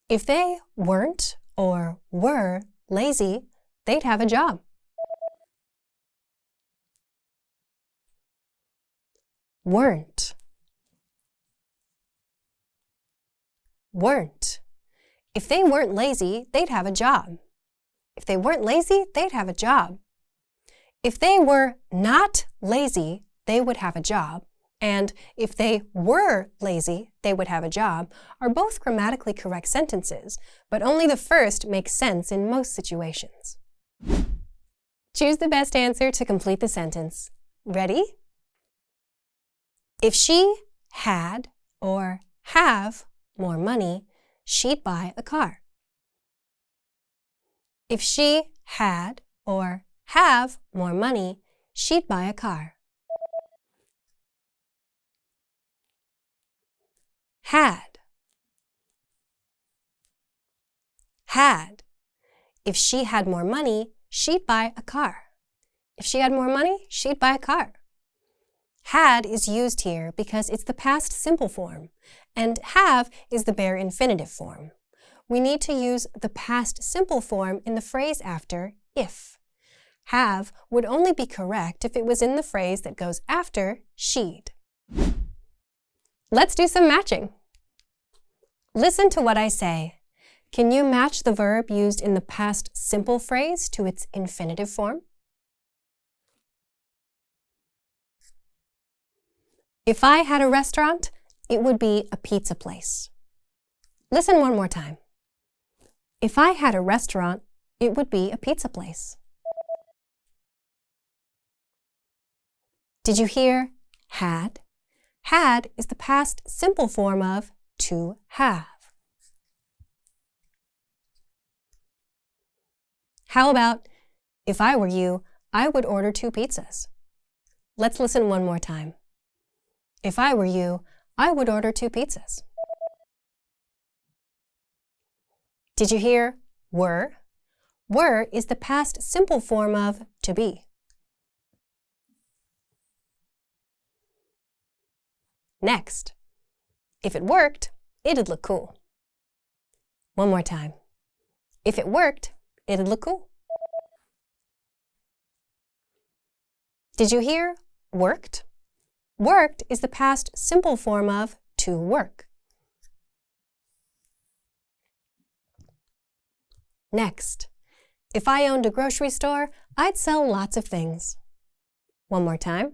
If they weren't or were lazy, they'd have a job. Weren't. Weren't. If they weren't lazy, they'd have a job. If they weren't lazy, they'd have a job. If they were not lazy, they would have a job. And if they were lazy, they would have a job are both grammatically correct sentences, but only the first makes sense in most situations. Choose the best answer to complete the sentence. Ready? If she had or have more money, she'd buy a car. If she had or have more money, she'd buy a car. Had. Had. If she had more money, she'd buy a car. If she had more money, she'd buy a car. Had is used here because it's the past simple form, and have is the bare infinitive form. We need to use the past simple form in the phrase after if. Have would only be correct if it was in the phrase that goes after she'd. Let's do some matching. Listen to what I say. Can you match the verb used in the past simple phrase to its infinitive form? If I had a restaurant, it would be a pizza place. Listen one more time. If I had a restaurant, it would be a pizza place. Did you hear had? Had is the past simple form of to have. How about, if I were you, I would order 2 pizzas. Let's listen one more time. If I were you, I would order 2 pizzas. Did you hear were? Were is the past simple form of to be. Next, if it worked, it'd look cool. One more time. If it worked, it'd look cool. Did you hear worked? Worked is the past simple form of to work. Next, if I owned a grocery store, I'd sell lots of things. One more time.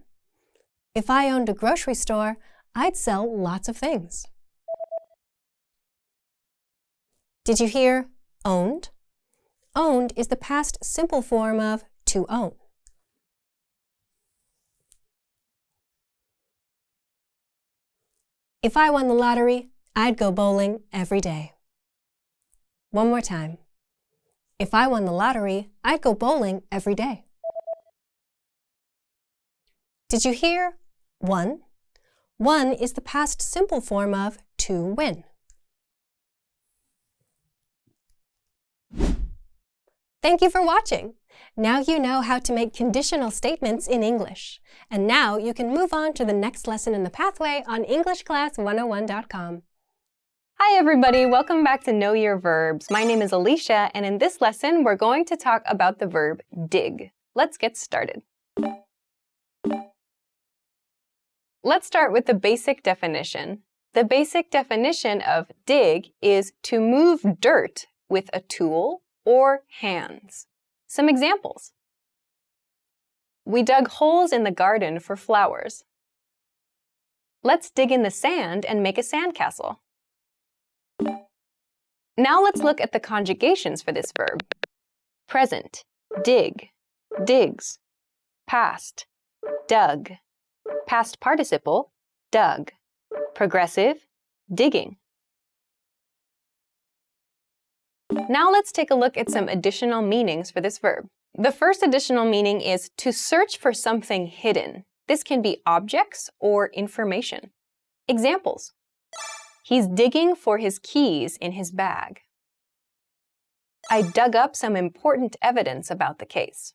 If I owned a grocery store, I'd sell lots of things. Did you hear owned? Owned is the past simple form of to own. If I won the lottery, I'd go bowling every day. One more time. If I won the lottery, I'd go bowling every day. Did you hear won? Won is the past simple form of to win. Thank you for watching. Now you know how to make conditional statements in English. And now you can move on to the next lesson in the pathway on EnglishClass101.com. Hi everybody, welcome back to Know Your Verbs. My name is Alicia, and in this lesson we're going to talk about the verb dig. Let's get started. Let's start with the basic definition. The basic definition of dig is to move dirt with a tool or hands. Some examples. We dug holes in the garden for flowers. Let's dig in the sand and make a sandcastle. Now let's look at the conjugations for this verb. Present, dig, digs. Past, dug. Past participle, dug. Progressive, digging. Now let's take a look at some additional meanings for this verb. The first additional meaning is to search for something hidden. This can be objects or information. Examples. He's digging for his keys in his bag. I dug up some important evidence about the case.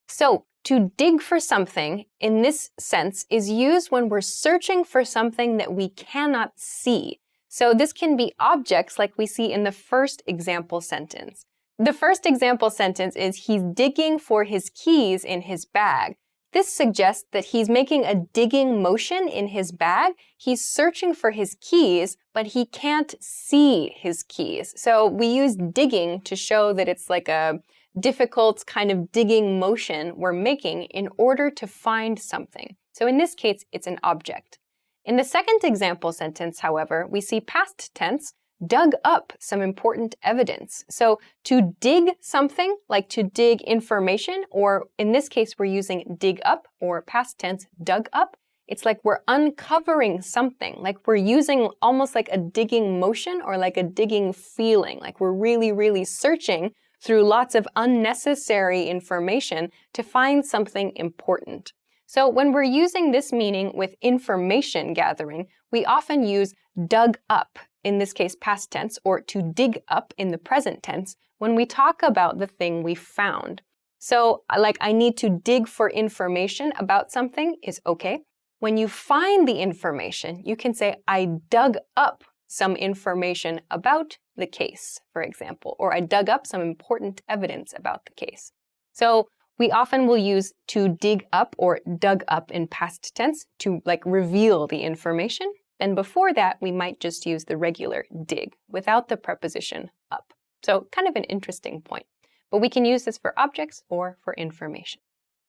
So, to dig for something, in this sense, is used when we're searching for something that we cannot see. So this can be objects like we see in the first example sentence. The first example sentence is he's digging for his keys in his bag. This suggests that he's making a digging motion in his bag. He's searching for his keys, but he can't see his keys. So we use digging to show that it's like a difficult kind of digging motion we're making in order to find something. So in this case, it's an object. In the second example sentence, however, we see past tense, dug up some important evidence. So to dig something, like to dig information, or in this case, we're using dig up or past tense, dug up. It's like we're uncovering something, like we're using almost like a digging motion or like a digging feeling, like we're really, really searching through lots of unnecessary information to find something important. So when we're using this meaning with information gathering, we often use dug up, in this case past tense, or to dig up in the present tense when we talk about the thing we found. So like I need to dig for information about something is okay. When you find the information, you can say I dug up some information about the case, for example, or I dug up some important evidence about the case. So we often will use to dig up or dug up in past tense to like reveal the information. And before that, we might just use the regular dig without the preposition up. So kind of an interesting point. But we can use this for objects or for information.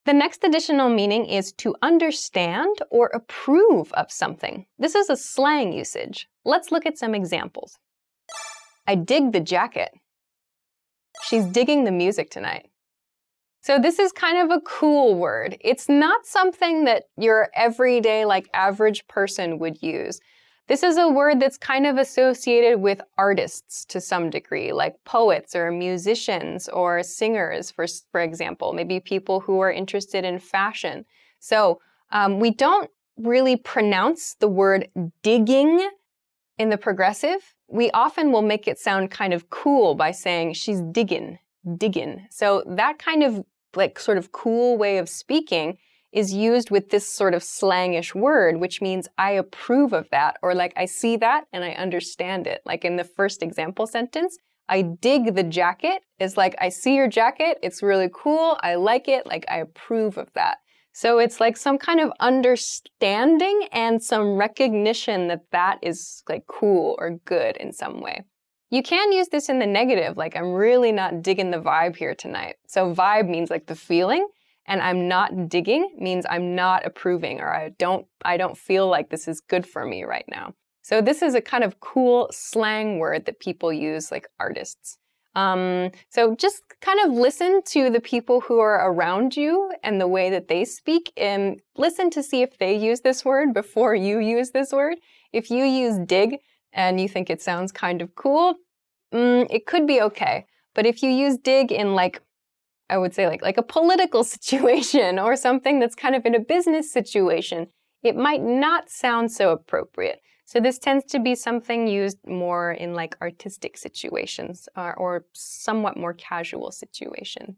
The next additional meaning is to understand or approve of something. This is a slang usage. Let's look at some examples. I dig the jacket. She's digging the music tonight. So this is kind of a cool word. It's not something that your everyday, like average person would use. This is a word that's kind of associated with artists to some degree, like poets or musicians or singers, for example, maybe people who are interested in fashion. So we don't really pronounce the word digging in the progressive. We often will make it sound kind of cool by saying she's diggin'. So that kind of like sort of cool way of speaking is used with this sort of slangish word, which means I approve of that, or like I see that and I understand it. Like in the first example sentence, I dig the jacket is like I see your jacket, it's really cool, I like it, like I approve of that. So it's like some kind of understanding and some recognition that that is like cool or good in some way. You can use this in the negative, like I'm really not digging the vibe here tonight. So vibe means like the feeling, and I'm not digging means I'm not approving, or I don't feel like this is good for me right now. So this is a kind of cool slang word that people use, like artists. So just kind of listen to the people who are around you and the way that they speak, and listen to see if they use this word before you use this word. If you use dig and you think it sounds kind of cool, it could be okay. But if you use dig in like, I would say like a political situation or something that's kind of in a business situation, it might not sound so appropriate. So this tends to be something used more in like artistic situations or somewhat more casual situation.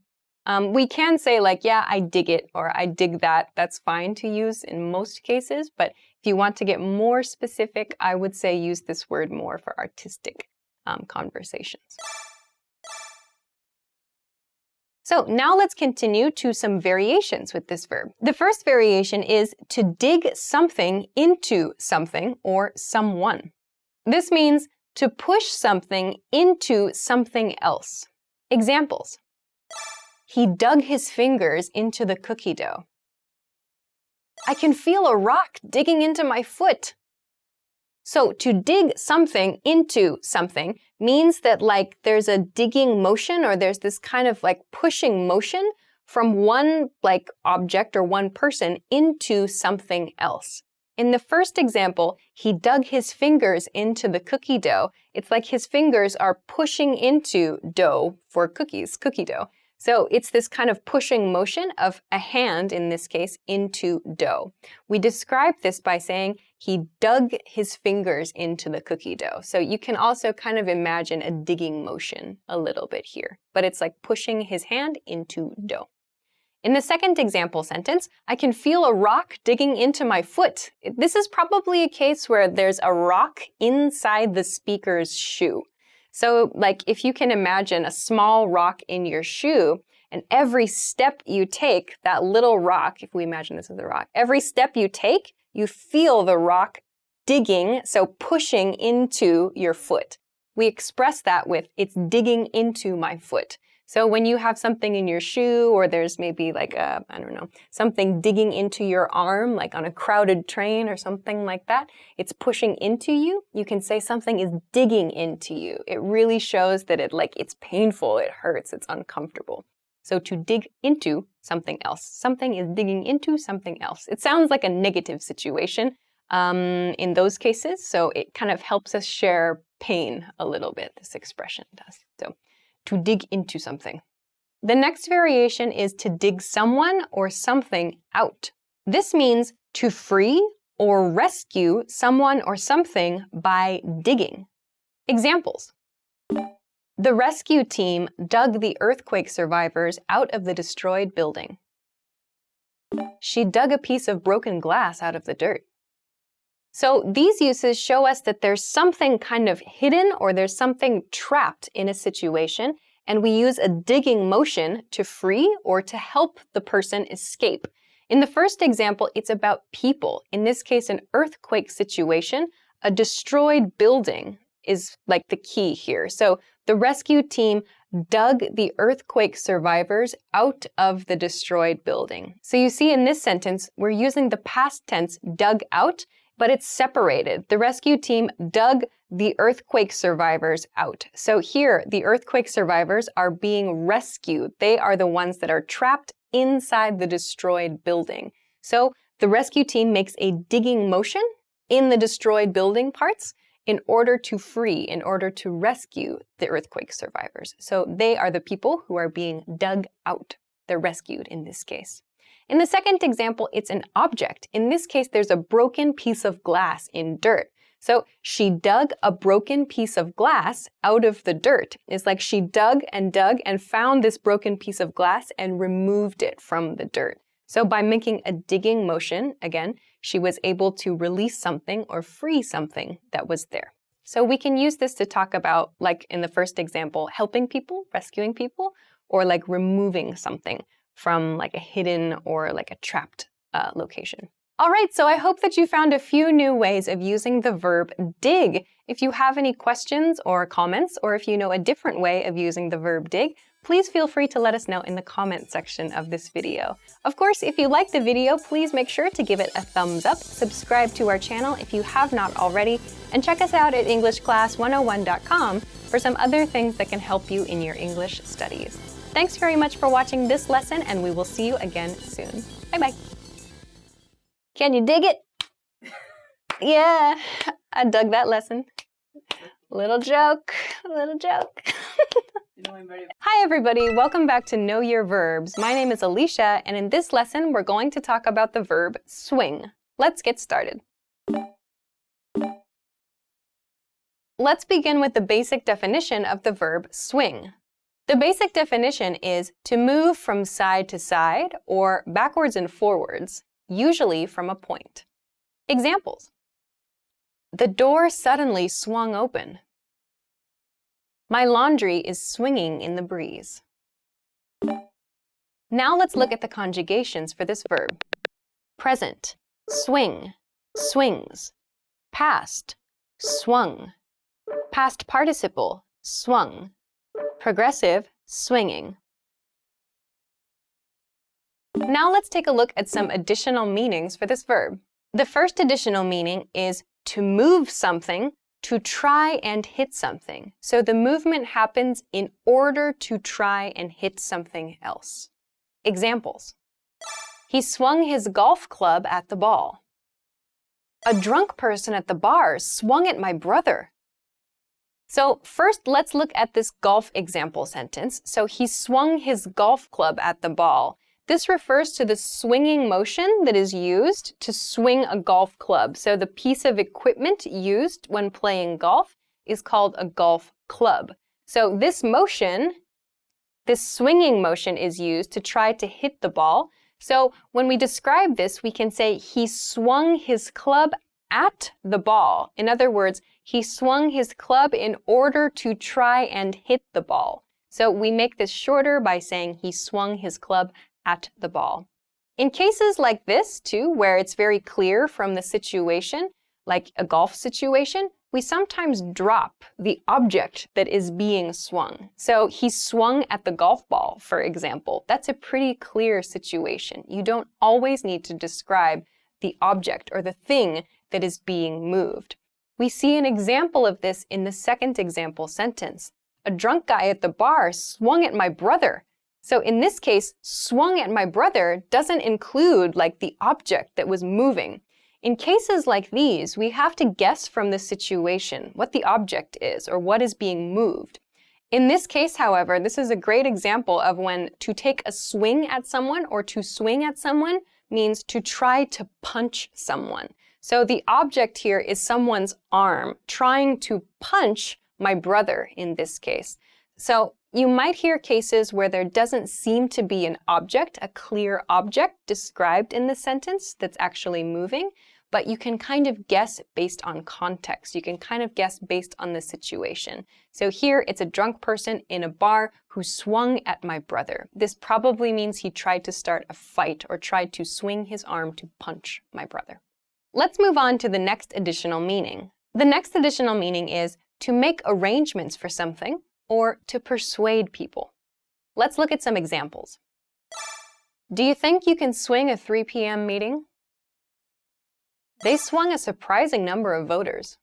We can say like, yeah, I dig it, or I dig that. That's fine to use in most cases. But if you want to get more specific, I would say use this word more for artistic conversations. So now let's continue to some variations with this verb. The first variation is to dig something into something or someone. This means to push something into something else. Examples. He dug his fingers into the cookie dough. I can feel a rock digging into my foot. So to dig something into something means that like there's a digging motion, or there's this kind of like pushing motion from one like object or one person into something else. In the first example, he dug his fingers into the cookie dough. It's like his fingers are pushing into dough for cookies, cookie dough. So it's this kind of pushing motion of a hand, in this case, into dough. We describe this by saying he dug his fingers into the cookie dough. So you can also kind of imagine a digging motion a little bit here, but it's like pushing his hand into dough. In the second example sentence, I can feel a rock digging into my foot. This is probably a case where there's a rock inside the speaker's shoe. So like if you can imagine a small rock in your shoe, and every step you take, that little rock, if we imagine this as a rock, every step you take, you feel the rock digging, so pushing into your foot. We express that with, it's digging into my foot. So when you have something in your shoe, or there's maybe like a, I don't know, something digging into your arm, like on a crowded train or something like that, it's pushing into you. You can say something is digging into you. It really shows that it's painful, it hurts, it's uncomfortable. So to dig into something else. Something is digging into something else. It sounds like a negative situation in those cases, so it kind of helps us share pain a little bit, this expression does. So to dig into something. The next variation is to dig someone or something out. This means to free or rescue someone or something by digging. Examples. The rescue team dug the earthquake survivors out of the destroyed building. She dug a piece of broken glass out of the dirt. So these uses show us that there's something kind of hidden, or there's something trapped in a situation, and we use a digging motion to free or to help the person escape. In the first example, it's about people. In this case, an earthquake situation, a destroyed building is like the key here. So the rescue team dug the earthquake survivors out of the destroyed building. So you see in this sentence, we're using the past tense dug out, but it's separated. The rescue team dug the earthquake survivors out. So here, the earthquake survivors are being rescued. They are the ones that are trapped inside the destroyed building. So the rescue team makes a digging motion in the destroyed building parts in order to free, in order to rescue the earthquake survivors. So they are the people who are being dug out. They're rescued in this case. In the second example, it's an object. In this case, there's a broken piece of glass in dirt. So she dug a broken piece of glass out of the dirt. It's like she dug and found this broken piece of glass and removed it from the dirt. So by making a digging motion, again, she was able to release something or free something that was there. So we can use this to talk about, like in the first example, helping people, rescuing people, or like removing something from like a hidden or like a trapped location. All right, so I hope that you found a few new ways of using the verb dig. If you have any questions or comments, or if you know a different way of using the verb dig, please feel free to let us know in the comment section of this video. Of course, if you liked the video, please make sure to give it a thumbs up, subscribe to our channel if you have not already, and check us out at EnglishClass101.com for some other things that can help you in your English studies. Thanks very much for watching this lesson, and we will see you again soon. Bye-bye. Can you dig it? Yeah, I dug that lesson. Little joke, little joke. Hi everybody, welcome back to Know Your Verbs. My name is Alicia, and in this lesson we're going to talk about the verb swing. Let's get started. Let's begin with the basic definition of the verb swing. The basic definition is to move from side to side or backwards and forwards, usually from a point. Examples. The door suddenly swung open. My laundry is swinging in the breeze. Now let's look at the conjugations for this verb. Present, swing, swings. Past, swung. Past participle, swung. Progressive, swinging. Now let's take a look at some additional meanings for this verb. The first additional meaning is to move something, to try and hit something. So the movement happens in order to try and hit something else. Examples. He swung his golf club at the ball. A drunk person at the bar swung at my brother. So first, let's look at this golf example sentence. So he swung his golf club at the ball. This refers to the swinging motion that is used to swing a golf club. So the piece of equipment used when playing golf is called a golf club. So this motion, this swinging motion is used to try to hit the ball. So when we describe this, we can say he swung his club at the ball. In other words, he swung his club in order to try and hit the ball. So we make this shorter by saying he swung his club at the ball. In cases like this, too, where it's very clear from the situation, like a golf situation, we sometimes drop the object that is being swung. So he swung at the golf ball, for example. That's a pretty clear situation. You don't always need to describe the object or the thing that is being moved. We see an example of this in the second example sentence. A drunk guy at the bar swung at my brother. So in this case, swung at my brother doesn't include like the object that was moving. In cases like these, we have to guess from the situation what the object is or what is being moved. In this case, however, this is a great example of when to take a swing at someone or to swing at someone means to try to punch someone. So the object here is someone's arm trying to punch my brother in this case. So you might hear cases where there doesn't seem to be an object, a clear object described in the sentence that's actually moving, but you can kind of guess based on context. You can kind of guess based on the situation. So here it's a drunk person in a bar who swung at my brother. This probably means he tried to start a fight or tried to swing his arm to punch my brother. Let's move on to the next additional meaning. The next additional meaning is to make arrangements for something or to persuade people. Let's look at some examples. Do you think you can swing a 3 p.m. meeting? They swung a surprising number of voters.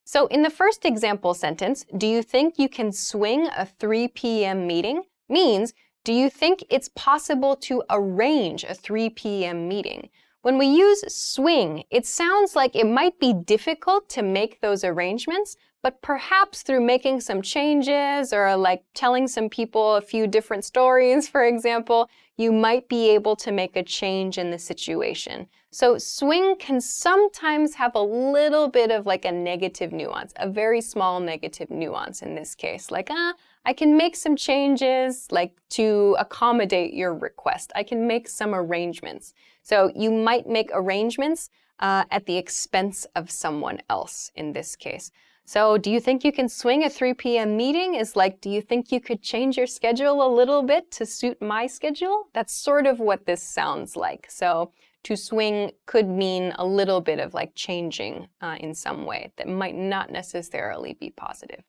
So in the first example sentence, do you think you can swing a 3 p.m. meeting means, do you think it's possible to arrange a 3 p.m. meeting? When we use swing, it sounds like it might be difficult to make those arrangements, but perhaps through making some changes or like telling some people a few different stories, for example, you might be able to make a change in the situation. So swing can sometimes have a little bit of like a negative nuance, a very small negative nuance in this case. Like, I can make some changes like to accommodate your request. I can make some arrangements. So you might make arrangements at the expense of someone else in this case. So do you think you can swing a 3 p.m. meeting? Is like, do you think you could change your schedule a little bit to suit my schedule? That's sort of what this sounds like. So to swing could mean a little bit of like changing in some way that might not necessarily be positive.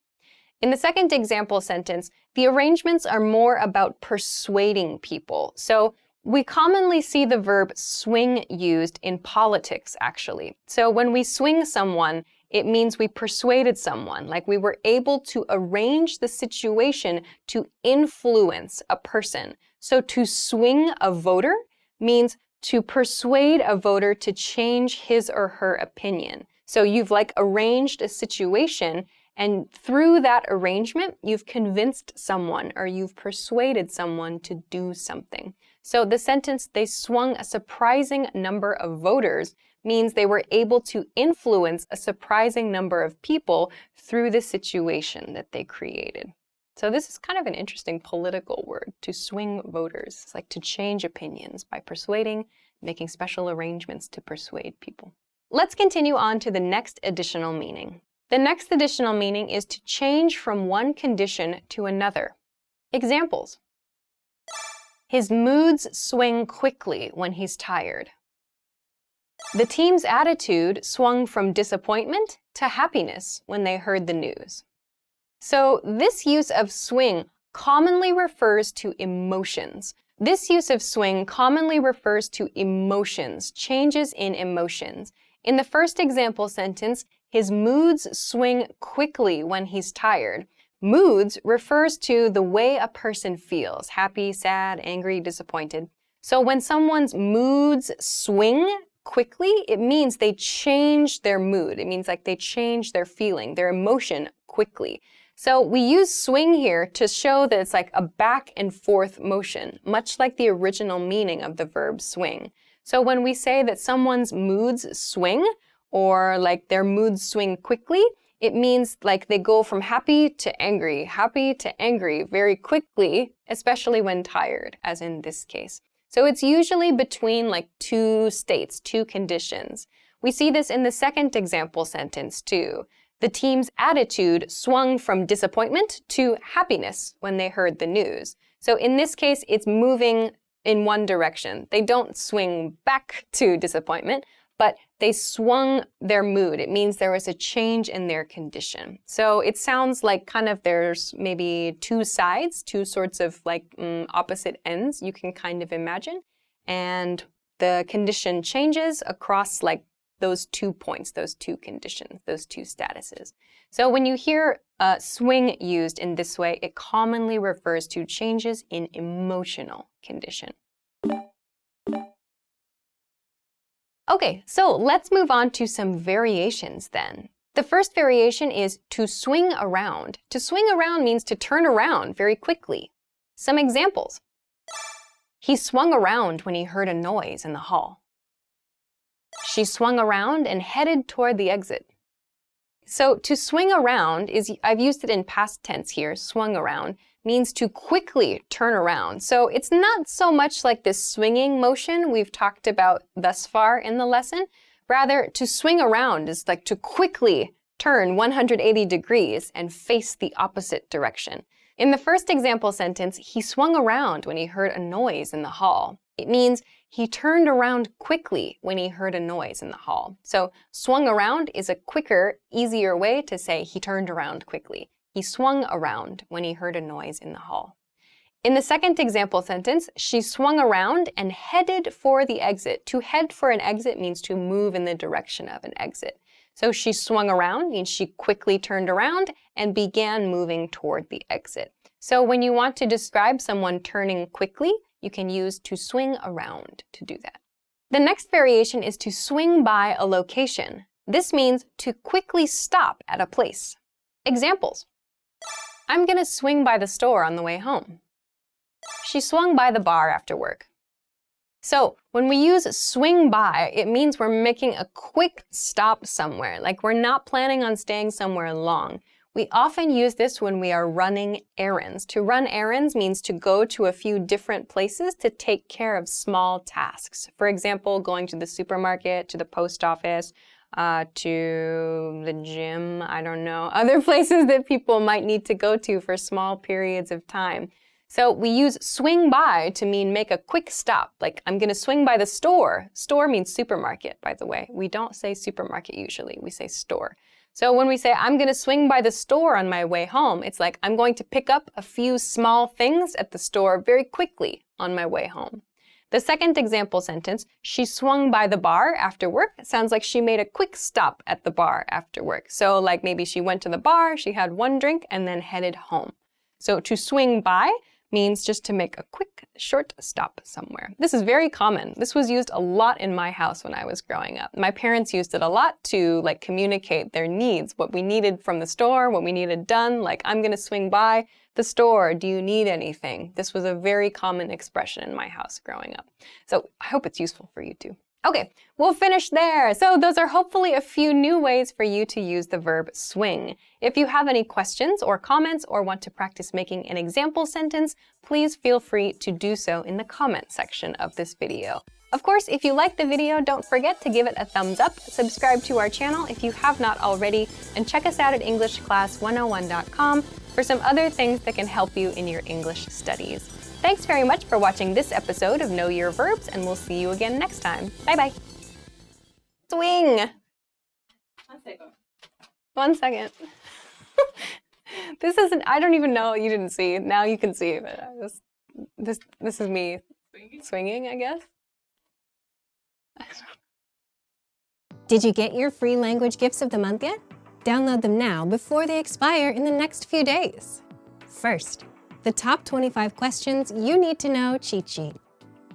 In the second example sentence, the arrangements are more about persuading people. So we commonly see the verb swing used in politics, actually. So when we swing someone, it means we persuaded someone, like we were able to arrange the situation to influence a person. So to swing a voter means to persuade a voter to change his or her opinion. So you've like arranged a situation, and through that arrangement, you've convinced someone or you've persuaded someone to do something. So the sentence, they swung a surprising number of voters, means they were able to influence a surprising number of people through the situation that they created. So this is kind of an interesting political word, to swing voters. It's like to change opinions by persuading, making special arrangements to persuade people. Let's continue on to the next additional meaning. The next additional meaning is to change from one condition to another. Examples. His moods swing quickly when he's tired. The team's attitude swung from disappointment to happiness when they heard the news. So this use of swing commonly refers to emotions. This use of swing commonly refers to emotions, changes in emotions. In the first example sentence, his moods swing quickly when he's tired. Moods refers to the way a person feels, happy, sad, angry, disappointed. So when someone's moods swing quickly, it means they change their mood. It means like they change their feeling, their emotion quickly. So we use swing here to show that it's like a back and forth motion, much like the original meaning of the verb swing. So when we say that someone's moods swing, or like their moods swing quickly, it means like they go from happy to angry very quickly, especially when tired, as in this case. So it's usually between like two states, two conditions. We see this in the second example sentence too. The team's attitude swung from disappointment to happiness when they heard the news. So in this case, it's moving in one direction. They don't swing back to disappointment, but they swung their mood. It means there was a change in their condition. So it sounds like kind of there's maybe two sides, two sorts of like opposite ends you can kind of imagine. And the condition changes across like those 2 points, those two conditions, those two statuses. So when you hear swing used in this way, it commonly refers to changes in emotional condition. Okay, so let's move on to some variations then. The first variation is to swing around. To swing around means to turn around very quickly. Some examples. He swung around when he heard a noise in the hall. She swung around and headed toward the exit. So to swing around is, I've used it in past tense here, swung around, means to quickly turn around. So it's not so much like this swinging motion we've talked about thus far in the lesson. Rather, to swing around is like to quickly turn 180 degrees and face the opposite direction. In the first example sentence, he swung around when he heard a noise in the hall. It means he turned around quickly when he heard a noise in the hall. So swung around is a quicker, easier way to say he turned around quickly. He swung around when he heard a noise in the hall. In the second example sentence, she swung around and headed for the exit. To head for an exit means to move in the direction of an exit. So she swung around means she quickly turned around and began moving toward the exit. So when you want to describe someone turning quickly, you can use to swing around to do that. The next variation is to swing by a location. This means to quickly stop at a place. Examples. I'm gonna swing by the store on the way home. She swung by the bar after work. So when we use swing by, it means we're making a quick stop somewhere, like we're not planning on staying somewhere long. We often use this when we are running errands. To run errands means to go to a few different places to take care of small tasks. For example, going to the supermarket, to the post office, to the gym, I don't know, other places that people might need to go to for small periods of time. So we use swing by to mean make a quick stop, like I'm gonna swing by the store. Store means supermarket, by the way. We don't say supermarket usually, we say store. So when we say I'm gonna swing by the store on my way home, it's like I'm going to pick up a few small things at the store very quickly on my way home. The second example sentence, she swung by the bar after work, sounds like she made a quick stop at the bar after work. So like maybe she went to the bar, she had one drink, and then headed home. So to swing by means just to make a quick, short stop somewhere. This is very common. This was used a lot in my house when I was growing up. My parents used it a lot to communicate their needs, what we needed from the store, what we needed done, like I'm gonna swing by the store, do you need anything? This was a very common expression in my house growing up. So I hope it's useful for you too. Okay, we'll finish there. So those are hopefully a few new ways for you to use the verb swing. If you have any questions or comments or want to practice making an example sentence, please feel free to do so in the comment section of this video. Of course, if you liked the video, don't forget to give it a thumbs up, subscribe to our channel if you have not already, and check us out at EnglishClass101.com for some other things that can help you in your English studies. Thanks very much for watching this episode of Know Your Verbs, and we'll see you again next time. Bye-bye. Swing. 1 second. 1 second. This isn't, I don't even know, you didn't see. Now you can see, but this is me swinging, I guess. Did you get your free language gifts of the month yet? Download them now before they expire in the next few days. First, the top 25 questions you need to know cheat sheet.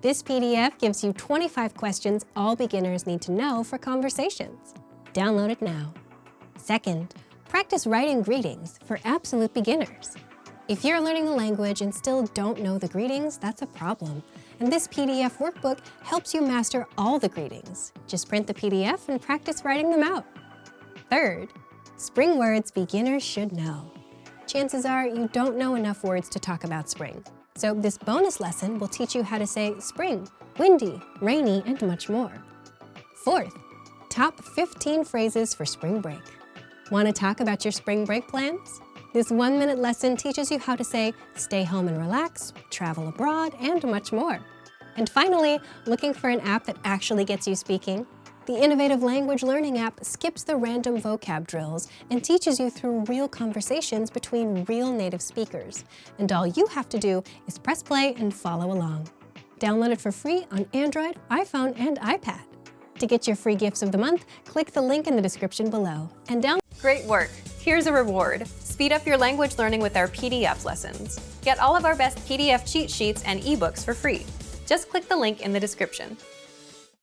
This PDF gives you 25 questions all beginners need to know for conversations. Download it now. Second, practice writing greetings for absolute beginners. If you're learning the language and still don't know the greetings, that's a problem. And this PDF workbook helps you master all the greetings. Just print the PDF and practice writing them out. Third, spring words beginners should know. Chances are you don't know enough words to talk about spring. So this bonus lesson will teach you how to say spring, windy, rainy, and much more. Fourth, top 15 phrases for spring break. Want to talk about your spring break plans? This 1-minute lesson teaches you how to say stay home and relax, travel abroad, and much more. And finally, looking for an app that actually gets you speaking? The innovative language learning app skips the random vocab drills and teaches you through real conversations between real native speakers. And all you have to do is press play and follow along. Download it for free on Android, iPhone, and iPad. To get your free gifts of the month, click the link in the description below. And Great work! Here's a reward. Speed up your language learning with our PDF lessons. Get all of our best PDF cheat sheets and ebooks for free. Just click the link in the description.